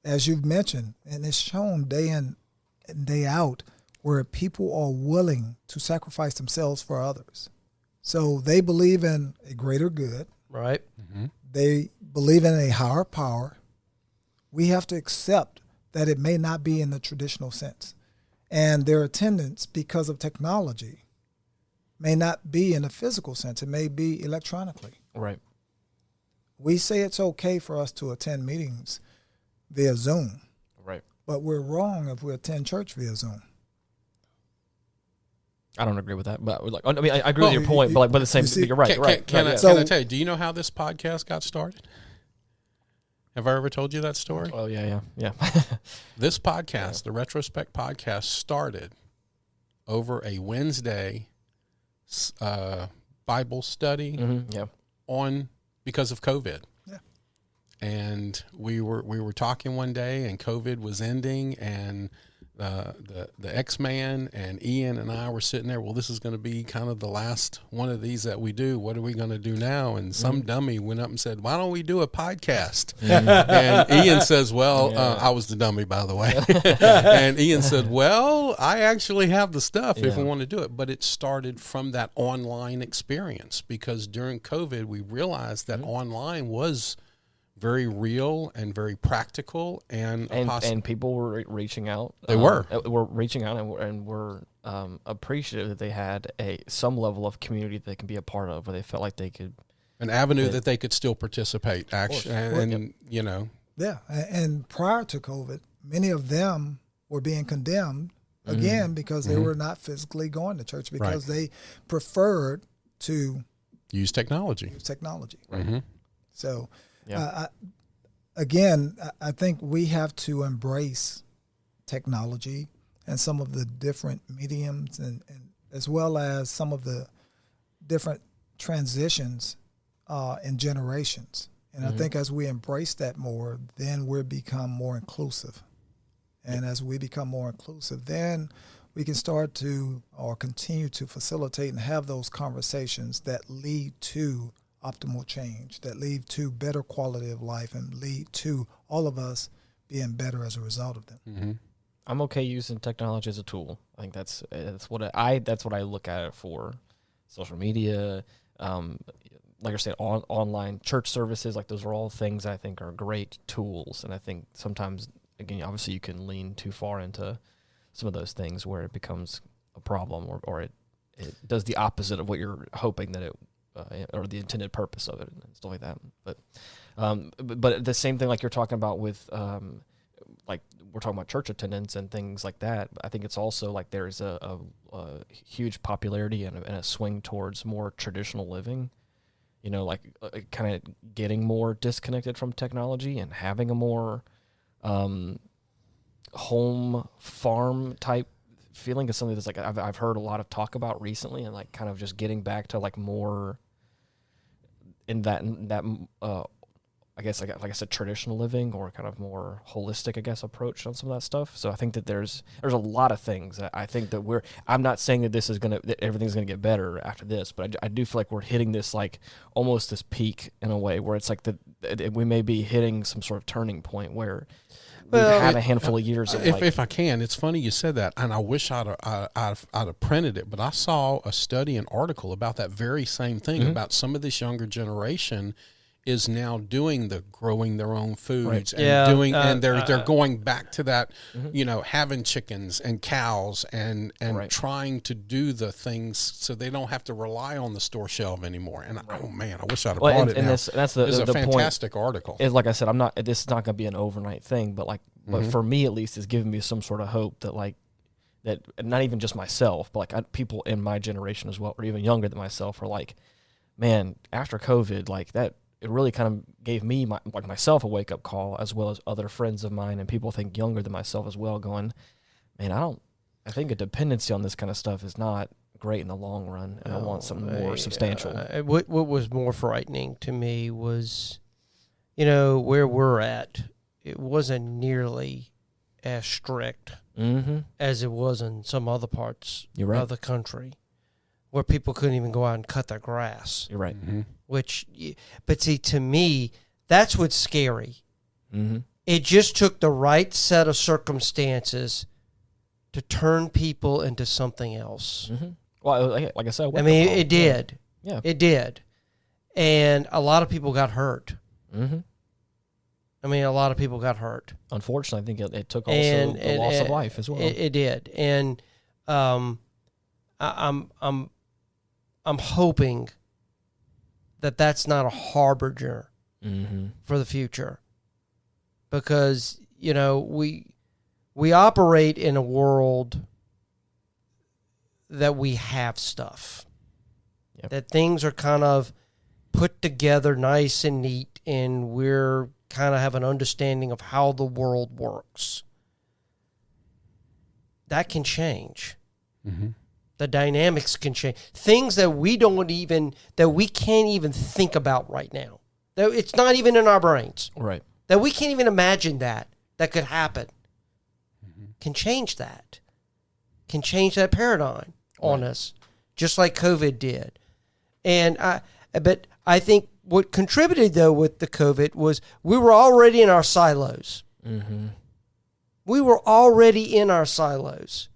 Speaker 4: As you've mentioned, and it's shown day in and day out, where people are willing to sacrifice themselves for others. So they believe in a greater good.
Speaker 2: Right.
Speaker 4: They believe in a higher power. We have to accept that it may not be in the traditional sense. And their attendance, because of technology, may not be in a physical sense. It may be electronically.
Speaker 1: Right.
Speaker 4: We say it's okay for us to attend meetings via Zoom.
Speaker 1: Right.
Speaker 4: But we're wrong if we attend church via Zoom.
Speaker 1: I don't agree with that, but like, I mean, I agree with your point, but the same, you're right.
Speaker 3: Can I
Speaker 4: So-
Speaker 3: tell you? Do you know how this podcast got started? Have I ever told you that story?
Speaker 1: Oh yeah.
Speaker 3: This podcast, the Retrospect podcast, started over a Wednesday Bible study because of COVID.
Speaker 4: Yeah.
Speaker 3: And we were talking one day, and COVID was ending, and the X-Man and Ian and I were sitting there. Well, this is going to be kind of the last one of these that we do. What are we going to do now? And some dummy went up and said, "Why don't we do a podcast?" And Ian says, "Well, I was the dummy, by the way." And Ian said, "Well, I actually have the stuff if we want to do it." But it started from that online experience, because during COVID, we realized that online was very real and very practical, and
Speaker 1: people were reaching out.
Speaker 3: They
Speaker 1: were reaching out and were appreciative that they had some level of community that they can be a part of, where they felt like they could
Speaker 3: an avenue that they could still participate. Actually, and you know,
Speaker 4: and prior to COVID, many of them were being condemned again because they were not physically going to church, because they preferred to
Speaker 3: use technology.
Speaker 4: Right. So. I think we have to embrace technology and some of the different mediums, and as well as some of the different transitions in generations. And I think as we embrace that more, then we'll become more inclusive. And as we become more inclusive, then we can start to or continue to facilitate and have those conversations that lead to optimal change, that lead to better quality of life, and lead to all of us being better as a result of them.
Speaker 1: I'm okay using technology as a tool. I think that's what I look at it for. Social media, like I said, online church services, like those are all things I think are great tools. And I think sometimes, again, obviously you can lean too far into some of those things where it becomes a problem, or it does the opposite of what you're hoping that it or the intended purpose of it and stuff like that. But the same thing, like you're talking about with, like we're talking about church attendance and things like that. I think it's also like there's a huge popularity and a swing towards more traditional living, you know, like kind of getting more disconnected from technology and having a more home farm type feeling is something that's like I've heard a lot of talk about recently, and like kind of just getting back to like more in that I guess like I said, traditional living, or kind of more holistic, I guess, approach on some of that stuff. So I think that there's a lot of things that I think that I'm not saying that that everything's gonna get better after this, but I do feel like we're hitting this like almost this peak in a way where it's like we may be hitting some sort of turning point where
Speaker 2: Well,
Speaker 1: had a handful of years of like,
Speaker 3: If I can, it's funny you said that, and I wish I'd have printed it, but I saw a study, an article about that very same thing, about some of this younger generation is now doing the growing their own foods and they're going back to that, having chickens and cows and trying to do the things so they don't have to rely on the store shelf anymore. And oh man, I wish I'd have brought it. And
Speaker 1: that's the
Speaker 3: fantastic article.
Speaker 1: Like I said, this is not going to be an overnight thing, but but for me at least, it's giving me some sort of hope that that not even just myself, but people in my generation as well, or even younger than myself, are like, man, after COVID, like that. It really kind of gave me myself a wake up call, as well as other friends of mine and people think younger than myself as well, going, man, I think a dependency on this kind of stuff is not great in the long run, and I want something more substantial.
Speaker 2: What was more frightening to me was, where we're at. It wasn't nearly as strict as it was in some other parts of the country, where people couldn't even go out and cut their grass.
Speaker 1: You're right.
Speaker 2: But see, to me, that's what's scary. It just took the right set of circumstances to turn people into something else.
Speaker 1: Well, like I said,
Speaker 2: it did.
Speaker 1: Yeah,
Speaker 2: it did, and a lot of people got hurt. A lot of people got hurt.
Speaker 1: Unfortunately, I think it took also the loss of life as well.
Speaker 2: It did, and I'm hoping that that's not a harbinger for the future, because we operate in a world that we have stuff, that things are kind of put together nice and neat, and we're kind of have an understanding of how the world works. That can change. The dynamics can change. Things that we can't even think about right now. That it's not even in our brains.
Speaker 1: Right.
Speaker 2: That we can't even imagine that could happen. Can change that. Can change that paradigm on us, just like COVID did. But I think what contributed though with the COVID was we were already in our silos. We were already in our silos.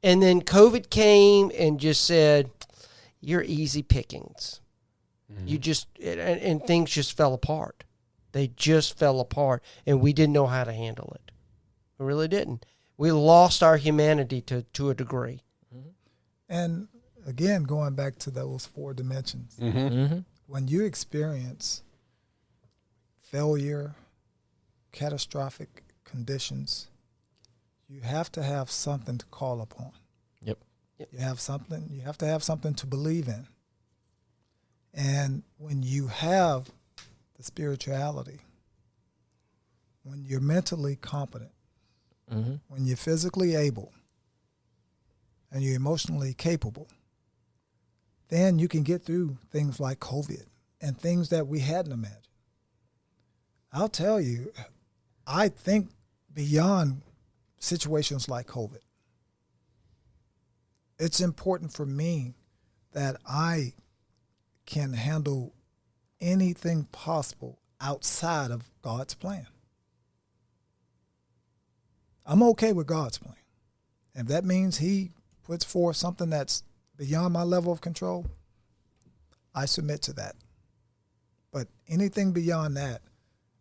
Speaker 2: And then COVID came and just said, you're easy pickings. You just, and things just fell apart. They just fell apart, and we didn't know how to handle it. We really didn't. We lost our humanity to a degree.
Speaker 4: And again, going back to those 4 dimensions, when you experience failure, catastrophic conditions, you have to have something to call upon.
Speaker 1: Yep.
Speaker 4: You have to have something to believe in. And when you have the spirituality, when you're mentally competent, when you're physically able, and you're emotionally capable, then you can get through things like COVID and things that we hadn't imagined. I'll tell you, I think beyond situations like COVID, it's important for me that I can handle anything possible outside of God's plan. I'm okay with God's plan. If that means he puts forth something that's beyond my level of control, I submit to that. But anything beyond that,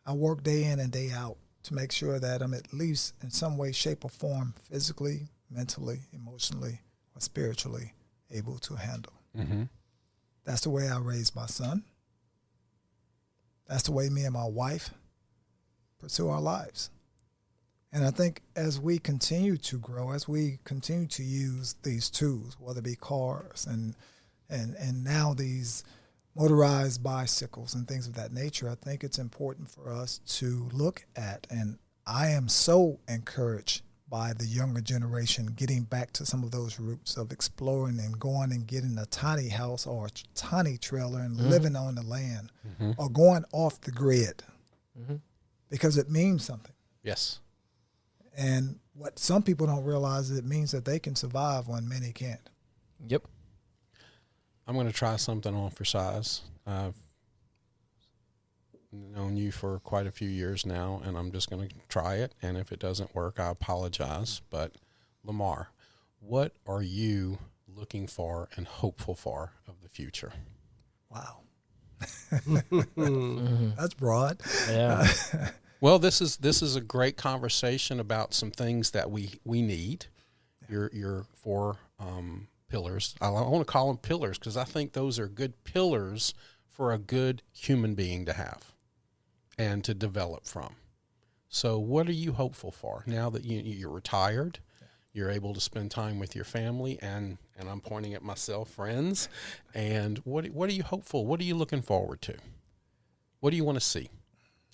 Speaker 4: I work day in and day out to make sure that I'm at least in some way, shape, or form, physically, mentally, emotionally, or spiritually able to handle.
Speaker 3: Mm-hmm.
Speaker 4: That's the way I raised my son. That's the way me and my wife pursue our lives. And I think as we continue to grow, as we continue to use these tools, whether it be cars and now these motorized bicycles and things of that nature, I think it's important for us to look at, and I am so encouraged by the younger generation getting back to some of those roots of exploring and going and getting a tiny house or a tiny trailer and living on the land or going off the grid because it means something.
Speaker 3: Yes.
Speaker 4: And what some people don't realize is it means that they can survive when many can't.
Speaker 1: Yep.
Speaker 3: I'm going to try something on for size. known you for quite a few years now, and I'm just going to try it. And if it doesn't work, I apologize. But Lamar, what are you looking for and hopeful for of the future?
Speaker 4: Wow.
Speaker 1: Mm-hmm.
Speaker 4: That's broad.
Speaker 1: Yeah.
Speaker 3: Well, this is a great conversation about some things that we need. Your four pillars. I want to call them pillars because I think those are good pillars for a good human being to have and to develop from. So what are you hopeful for now that you're retired? You're able to spend time with your family and I'm pointing at myself, friends. And what are you hopeful? What are you looking forward to? What do you want to see?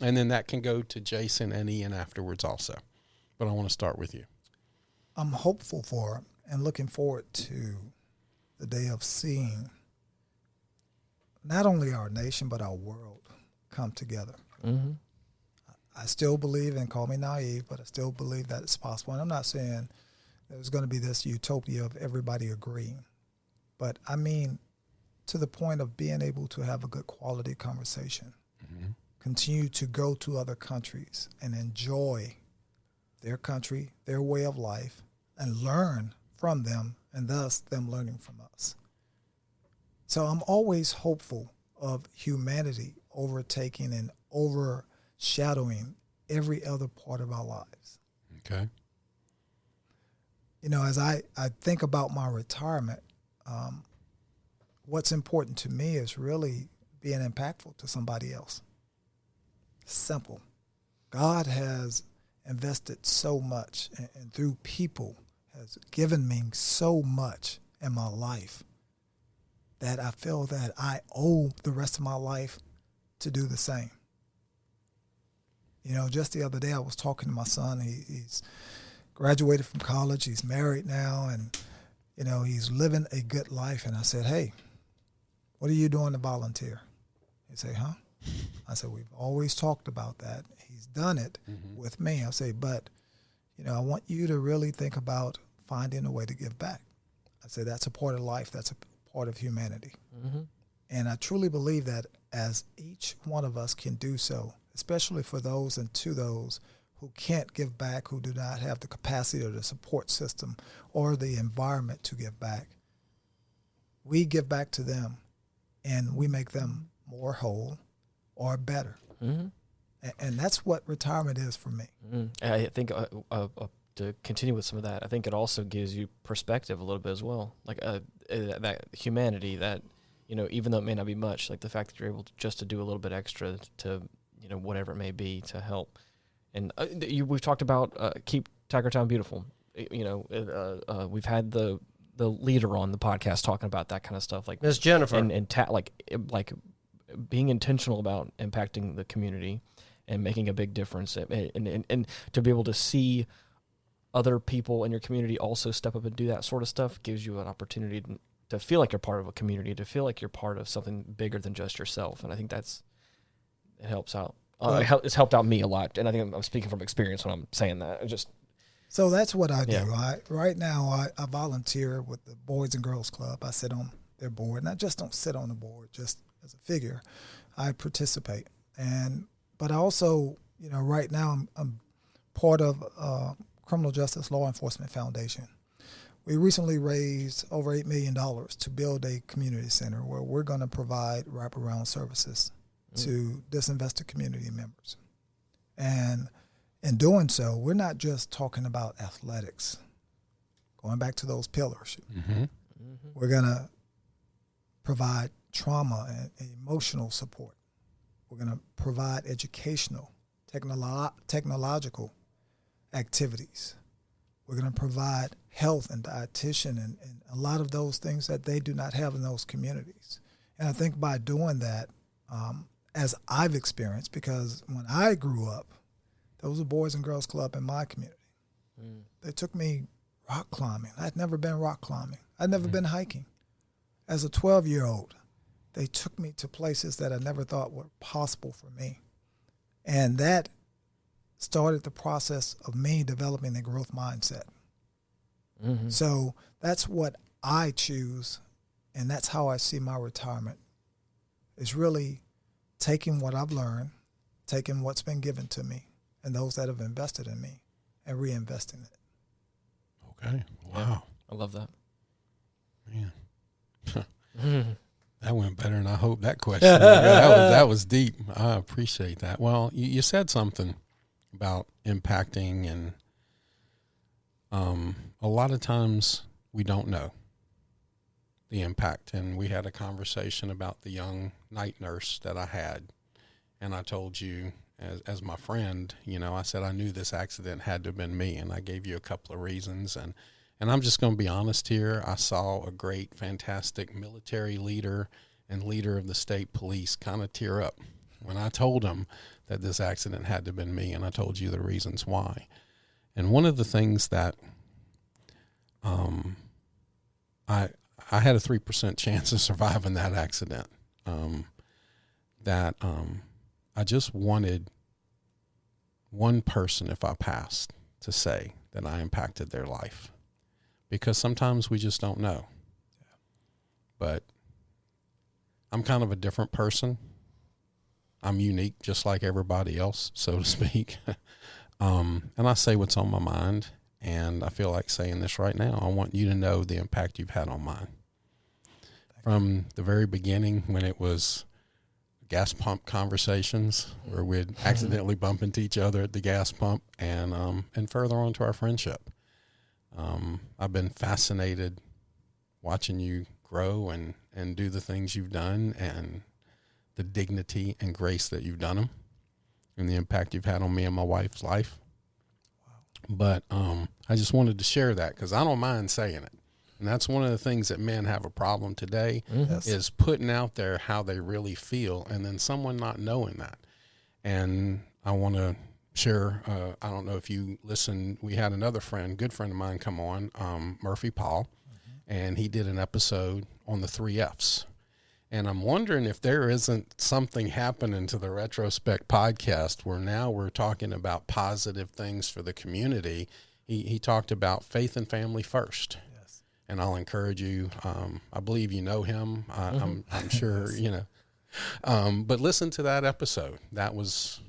Speaker 3: And then that can go to Jason and Ian afterwards also. But I want to start with you.
Speaker 4: I'm hopeful for and looking forward to the day of seeing not only our nation but our world come together.
Speaker 1: Mm-hmm.
Speaker 4: I still believe, and call me naive, but I still believe that it's possible. And I'm not saying there's going to be this utopia of everybody agreeing, but I mean to the point of being able to have a good quality conversation, continue to go to other countries and enjoy their country, their way of life, and learn from them, and thus them learning from us. So I'm always hopeful of humanity overtaking and overshadowing every other part of our lives.
Speaker 3: Okay.
Speaker 4: You know, as I think about my retirement, what's important to me is really being impactful to somebody else. Simple. God has invested so much and through people has given me so much in my life that I feel that I owe the rest of my life to do the same. You know, just the other day I was talking to my son. He's graduated from college. He's married now, and, you know, he's living a good life. And I said, hey, what are you doing to volunteer? He said, huh? I said, we've always talked about that. He's done it with me. I say, but, you know, I want you to really think about finding a way to give back. I said, that's a part of life. That's a part of humanity.
Speaker 1: Mm-hmm.
Speaker 4: And I truly believe that as each one of us can do so, especially for those and to those who can't give back, who do not have the capacity or the support system or the environment to give back, we give back to them and we make them more whole or better.
Speaker 1: Mm-hmm.
Speaker 4: And that's what retirement is for me.
Speaker 1: Mm-hmm. I think to continue with some of that, I think it also gives you perspective a little bit as well. Like that humanity that, you know, even though it may not be much, like the fact that you're able to do a little bit extra to, you know, whatever it may be to help. And we've talked about keep Tigertown beautiful. You know, we've had the leader on the podcast talking about that kind of stuff, like
Speaker 2: Miss Jennifer,
Speaker 1: and like being intentional about impacting the community and making a big difference, and to be able to see other people in your community also step up and do that sort of stuff gives you an opportunity to feel like you're part of a community, to feel like you're part of something bigger than just yourself. And I think it helps out. It's helped out me a lot, and I think I'm speaking from experience when I'm saying that.
Speaker 4: So that's what I do.
Speaker 1: Yeah.
Speaker 4: Right now, I volunteer with the Boys and Girls Club. I sit on their board, and I just don't sit on the board just as a figure. I participate, but I also, you know, right now I'm part of Criminal Justice Law Enforcement Foundation. We recently raised over $8 million to build a community center where we're going to provide wraparound services to disinvested community members. And in doing so, we're not just talking about athletics. Going back to those pillars, we're going to provide trauma and emotional support. We're going to provide educational, technological activities. We're going to provide health and dietitian and a lot of those things that they do not have in those communities. And I think by doing that, as I've experienced, because when I grew up, there was a Boys and Girls Club in my community. They took me rock climbing. I'd never been rock climbing. I'd never been hiking. As a 12-year-old, they took me to places that I never thought were possible for me. And that started the process of me developing a growth mindset. So that's what I choose, and that's how I see my retirement, is really taking what I've learned, taking what's been given to me and those that have invested in me and reinvesting it.
Speaker 3: Okay. Wow.
Speaker 1: Yeah, I love that.
Speaker 3: Man. That went better than I hoped that question. that was deep. I appreciate that. Well, you said something about impacting, and a lot of times we don't know the impact. And we had a conversation about the young night nurse that I had, and I told you as my friend, I said I knew this accident had to have been me, and I gave you a couple of reasons. And I'm just going to be honest here. I saw a great, fantastic military leader and leader of the state police kind of tear up when I told him that this accident had to have been me, and I told you the reasons why. And one of the things that I had a 3% chance of surviving that accident, I just wanted one person, if I passed, to say that I impacted their life. Because sometimes we just don't know. But I'm kind of a different person. I'm unique, just like everybody else, so to speak. And I say what's on my mind, and I feel like saying this right now. I want you to know the impact you've had on mine. From the very beginning, when it was gas pump conversations, where we'd accidentally bump into each other at the gas pump, and further on to our friendship. I've been fascinated watching you grow and do the things you've done, and the dignity and grace that you've done them, and the impact you've had on me and my wife's life. Wow. But I just wanted to share that because I don't mind saying it. And that's one of the things that men have a problem today, is putting out there how they really feel, and then someone not knowing that. And I want to share, I don't know if you listen, we had another good friend of mine come on, Murphy Paul, and he did an episode on the 3 F's. And I'm wondering if there isn't something happening to the Retrospect podcast where now we're talking about positive things for the community. He talked about faith and family first. Yes. And I'll encourage you, I believe you know him. I'm sure, but listen to that episode. That was...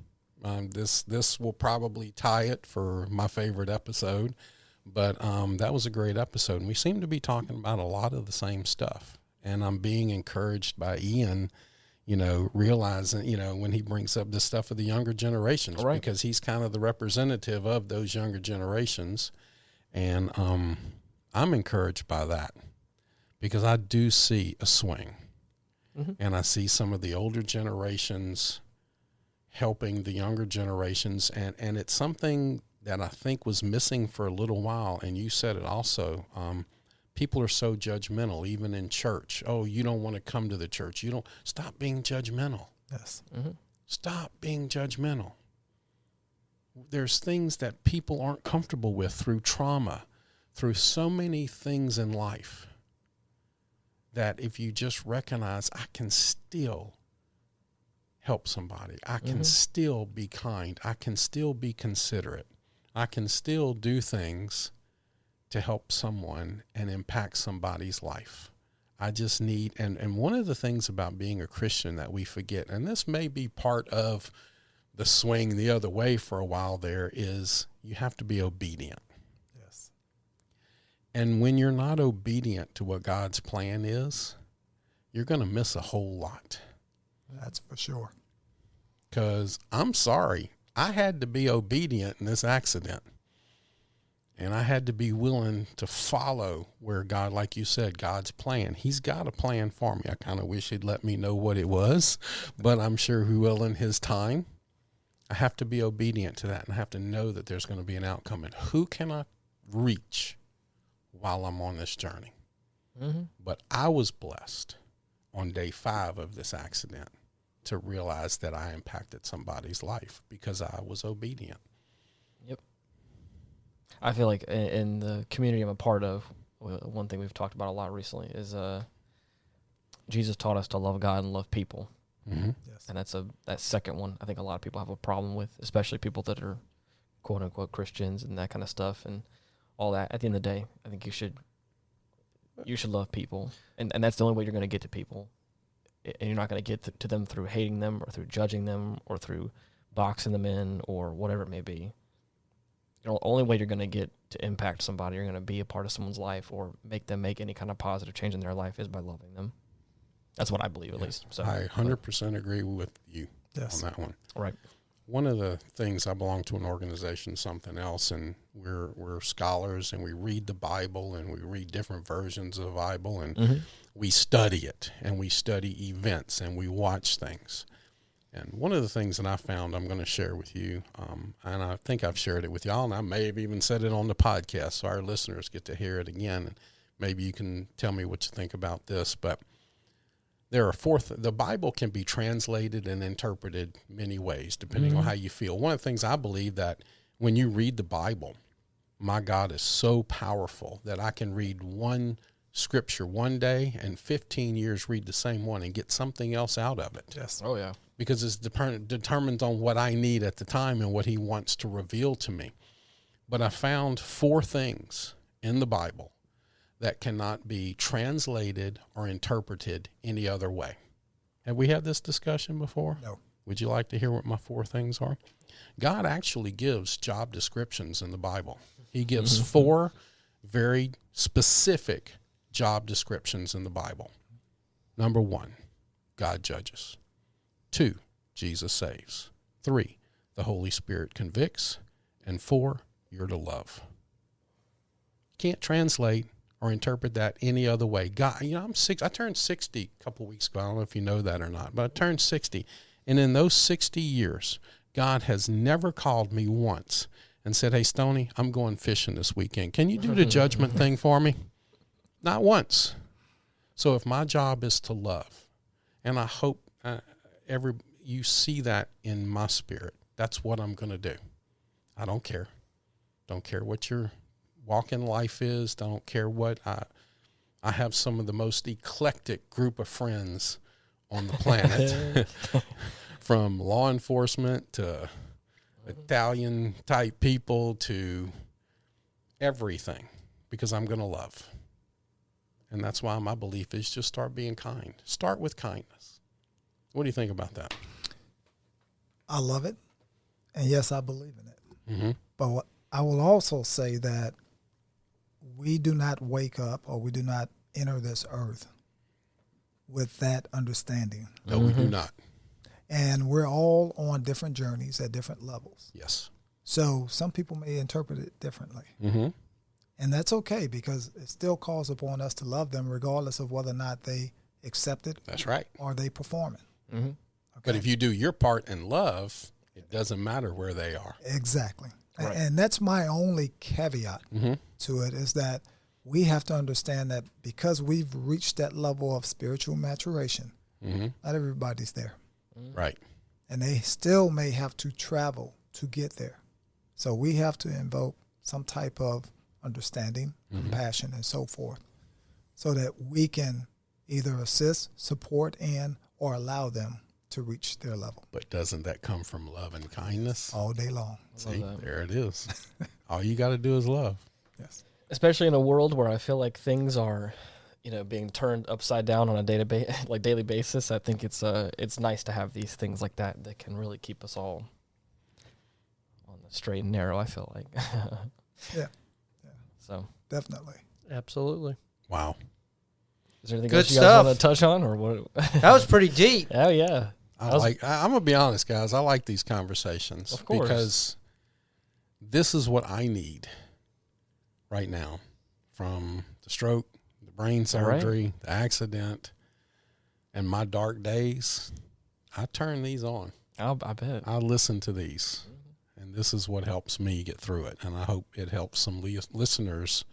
Speaker 3: this will probably tie it for my favorite episode, but that was a great episode. And we seem to be talking about a lot of the same stuff. And I'm being encouraged by Ian, realizing, when he brings up this stuff of the younger generations, right, because he's kind of the representative of those younger generations. And I'm encouraged by that because I do see a swing. And I see some of the older generations helping the younger generations, and it's something that I think was missing for a little while, and you said it also. People are so judgmental, even in church. Oh, you don't want to come to the church. Stop being judgmental.
Speaker 4: Yes.
Speaker 3: Stop being judgmental. There's things that people aren't comfortable with through trauma, through so many things in life, that if you just recognize, I can still help somebody. I can still be kind. I can still be considerate. I can still do things to help someone and impact somebody's life. I just need, and one of the things about being a Christian that we forget, and this may be part of the swing the other way for a while there, is you have to be obedient.
Speaker 4: Yes.
Speaker 3: And when you're not obedient to what God's plan is, you're going to miss a whole lot.
Speaker 4: That's for sure.
Speaker 3: Because I'm sorry, I had to be obedient in this accident. And I had to be willing to follow where God, like you said, God's plan. He's got a plan for me. I kind of wish he'd let me know what it was, but I'm sure he will in his time. I have to be obedient to that, and I have to know that there's going to be an outcome. And who can I reach while I'm on this journey? But I was blessed on day 5 of this accident to realize that I impacted somebody's life because I was obedient.
Speaker 1: Yep. I feel like in the community I'm a part of, one thing we've talked about a lot recently is Jesus taught us to love God and love people.
Speaker 4: Yes.
Speaker 1: And that second one I think a lot of people have a problem with, especially people that are quote unquote Christians and that kind of stuff and all that. At the end of the day, I think you should love people, and that's the only way you're going to get to people. And you're not going to get to them through hating them or through judging them or through boxing them in or whatever it may be. The only way you're going to get to impact somebody, you're going to be a part of someone's life or make them make any kind of positive change in their life is by loving them. That's what I believe, at least. So
Speaker 3: I 100% agree with you on that one.
Speaker 1: Right.
Speaker 3: One of the things, I belong to an organization, something else, and we're scholars, and we read the Bible, and we read different versions of the Bible, and we study it, and we study events, and we watch things. And one of the things that I found I'm going to share with you, and I think I've shared it with y'all, and I may have even said it on the podcast, so our listeners get to hear it again, and maybe you can tell me what you think about this, but there are the Bible can be translated and interpreted many ways, depending on how you feel. One of the things I believe that when you read the Bible, my God is so powerful that I can read one scripture one day and 15 years read the same one and get something else out of it.
Speaker 4: Yes.
Speaker 1: Oh, yeah.
Speaker 3: Because it's determined on what I need at the time and what he wants to reveal to me. But I found 4 things in the Bible that cannot be translated or interpreted any other way. Have we had this discussion before?
Speaker 4: No.
Speaker 3: Would you like to hear what my 4 things are? God actually gives job descriptions in the Bible. He gives 4 very specific job descriptions in the Bible. Number 1, God judges. 2, Jesus saves. 3, the Holy Spirit convicts. And 4, you're to love. Can't translate or interpret that any other way. God, I turned 60 a couple of weeks ago. I don't know if you know that or not, but I turned 60. And in those 60 years, God has never called me once and said, hey, Stoney, I'm going fishing this weekend. Can you do the judgment thing for me? Not once. So if my job is to love, and I hope you see that in my spirit, that's what I'm going to do. I don't care. Don't care what your walk in life is. Don't care what I have some of the most eclectic group of friends on the planet, from law enforcement to Italian type people to everything, because I'm going to love. And that's why my belief is just start being kind. Start with kindness. What do you think about that?
Speaker 4: I love it. And yes, I believe in it.
Speaker 3: Mm-hmm.
Speaker 4: But I will also say that we do not wake up, or we do not enter this earth with that understanding.
Speaker 3: No, we do not.
Speaker 4: And we're all on different journeys at different levels.
Speaker 3: Yes.
Speaker 4: So some people may interpret it differently.
Speaker 3: Mm-hmm.
Speaker 4: And that's okay, because it still calls upon us to love them regardless of whether or not they accept it.
Speaker 3: That's right.
Speaker 4: Or they perform it.
Speaker 1: Mm-hmm.
Speaker 4: Okay?
Speaker 3: But if you do your part in love, it doesn't matter where they are.
Speaker 4: Exactly.
Speaker 1: Right.
Speaker 4: And that's my only caveat to it, is that we have to understand that because we've reached that level of spiritual maturation, not everybody's there.
Speaker 3: Right.
Speaker 4: And they still may have to travel to get there. So we have to invoke some type of understanding, compassion, and so forth, so that we can either assist, support, or allow them to reach their level.
Speaker 3: But doesn't that come from love and kindness?
Speaker 4: All day long.
Speaker 3: See, there it is. All you got to do is love.
Speaker 4: Yes.
Speaker 1: Especially in a world where I feel like things are, being turned upside down on a daily basis. I think it's nice to have these things like that can really keep us all on the straight and narrow, I feel like.
Speaker 4: Yeah.
Speaker 1: So
Speaker 4: Definitely.
Speaker 2: Absolutely.
Speaker 3: Wow.
Speaker 1: is there anything
Speaker 2: Good
Speaker 1: else you guys want
Speaker 2: stuff.
Speaker 1: to touch on, or what?
Speaker 2: That was pretty deep.
Speaker 1: Oh, yeah.
Speaker 3: I'm going to be honest, guys. I like these conversations.
Speaker 1: Of course.
Speaker 3: Because this is what I need right now, from the stroke, the brain surgery, the accident, and my dark days. I turn these on.
Speaker 1: I bet.
Speaker 3: I listen to these, and this is what helps me get through it. And I hope it helps some listeners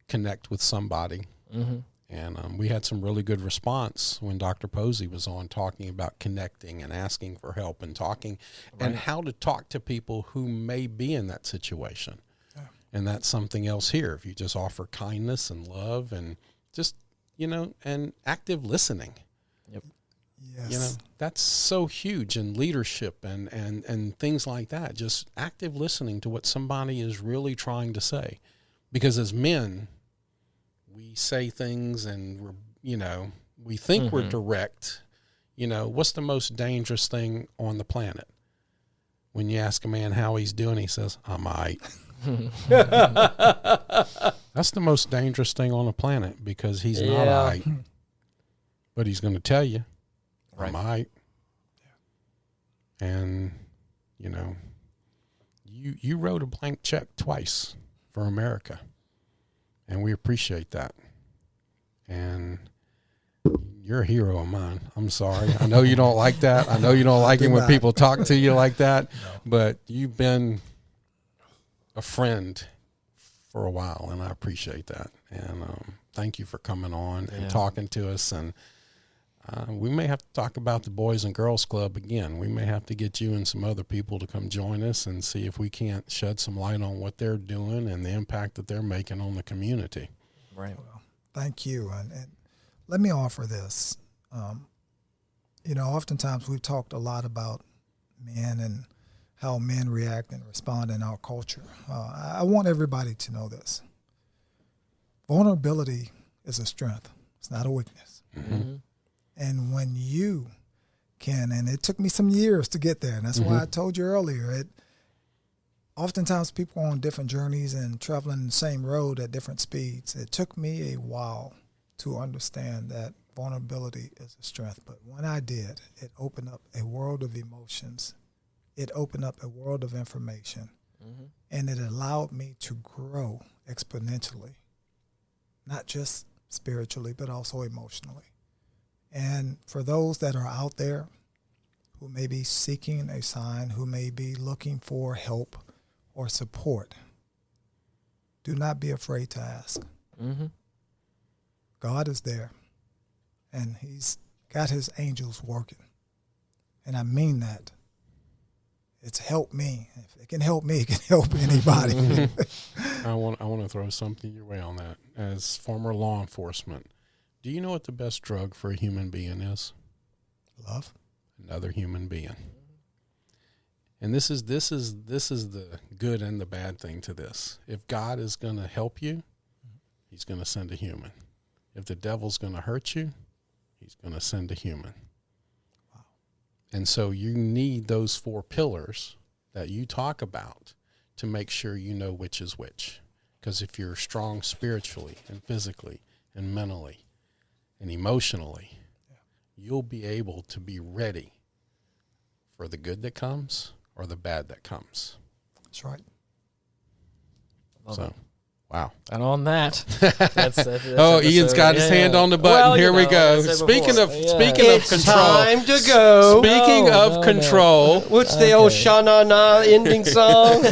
Speaker 3: connect with somebody.
Speaker 1: Mm-hmm.
Speaker 3: And we had some really good response when Dr. Posey was on, talking about connecting and asking for help and talking and how to talk to people who may be in that situation. Yeah. And that's something else here. If you just offer kindness and love and just, and active listening.
Speaker 1: Yep.
Speaker 4: Yes.
Speaker 3: That's so huge in leadership and things like that. Just active listening to what somebody is really trying to say. Because as men, we say things and we think we're direct. What's the most dangerous thing on the planet? when you ask a man how he's doing, he says, I'm all right. That's the most dangerous thing on the planet, because he's not all right. But he's going to tell you, I'm all right. And, you know, you wrote a blank check twice for America, and we appreciate that. And you're a hero of mine. I'm sorry. I know you don't like that. I know you don't like it when people talk to you like that, but you've been a friend for a while, and I appreciate that. And thank you for coming on and talking to us. And we may have to talk about the Boys and Girls Club again. We may have to get you and some other people to come join us and see if we can't shed some light on what they're doing and the impact that they're making on the community.
Speaker 1: Right.
Speaker 4: Well, thank you. And let me offer this. You know, oftentimes we've talked a lot about men and how men react and respond in our culture. I want everybody to know this. Vulnerability is a strength. It's not a weakness.
Speaker 3: Mm-hmm.
Speaker 4: And when you can, and it took me some years to get there, and that's why I told you earlier, oftentimes people are on different journeys and traveling the same road at different speeds. It took me a while to understand that vulnerability is a strength. But when I did, it opened up a world of emotions. It opened up a world of information. Mm-hmm. And it allowed me to grow exponentially, not just spiritually, but also emotionally. And for those that are out there who may be seeking a sign, who may be looking for help or support, do not be afraid to ask. Mm-hmm. God is there, and he's got his angels working. And I mean that. It's helped me. If it can help me, it can help anybody.
Speaker 3: I want to throw something your way on that. As former law enforcement, do you know what the best drug for a human being is?
Speaker 4: Love.
Speaker 3: Another human being. And this is the good and the bad thing to this. If God is going to help you, he's going to send a human. If the devil's going to hurt you, he's going to send a human. Wow. And so you need those 4 pillars that you talk about to make sure you know which is which. Because if you're strong spiritually and physically and mentally and emotionally, you'll be able to be ready for the good that comes or the bad that comes.
Speaker 4: That's right.
Speaker 3: So, wow.
Speaker 1: And on that, that's
Speaker 3: Ian's got his hand on the button.
Speaker 1: Well,
Speaker 3: here we go. Speaking of
Speaker 2: it's
Speaker 3: control.
Speaker 2: Time to go.
Speaker 3: Speaking of control.
Speaker 2: What's the old Sha-na-na ending song?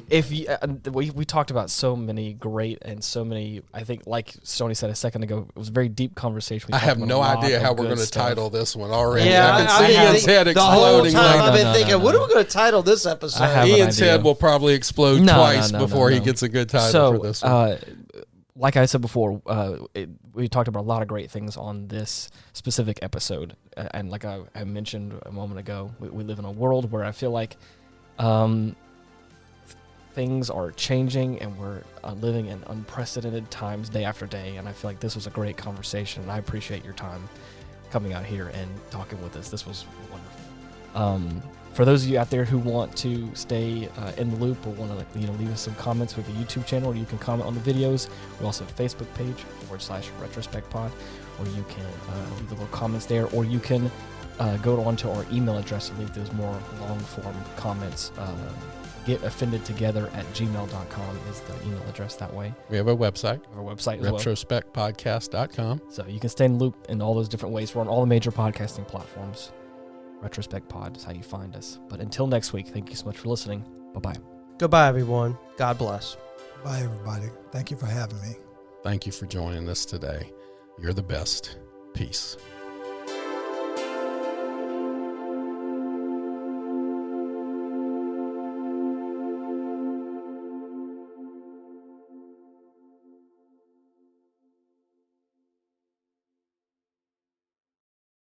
Speaker 1: If you, we talked about so many great and so many, I think, like Stoney said a second ago, it was a very deep conversation.
Speaker 3: I have no idea how we're going to title this one already.
Speaker 2: Yeah,
Speaker 3: I can see Ian's head exploding.
Speaker 2: The whole time I've been thinking, what are we going to title this episode?
Speaker 3: Ian's head will probably explode twice before he gets a good title for this one.
Speaker 1: Like I said before, we talked about a lot of great things on this specific episode. And like I mentioned a moment ago, we live in a world where I feel like things are changing and we're living in unprecedented times day after day. And I feel like this was a great conversation. And I appreciate your time coming out here and talking with us. This was wonderful. For those of you out there who want to stay in the loop or want to leave us some comments with the YouTube channel, or you can comment on the videos. We also have a Facebook page /Retrospect Pod, or you can leave the little comments there, or you can go onto our email address and leave those more long form comments. getoffendedtogether@gmail.com is the email address that way.
Speaker 3: We have a website.
Speaker 1: Our website as well.
Speaker 3: Retrospectpodcast.com.
Speaker 1: So you can stay in the loop in all those different ways. We're on all the major podcasting platforms. Retrospect Pod is how you find us. But until next week, thank you so much for listening. Bye-bye.
Speaker 2: Goodbye, everyone. God bless.
Speaker 4: Bye, everybody. Thank you for having me.
Speaker 3: Thank you for joining us today. You're the best. Peace.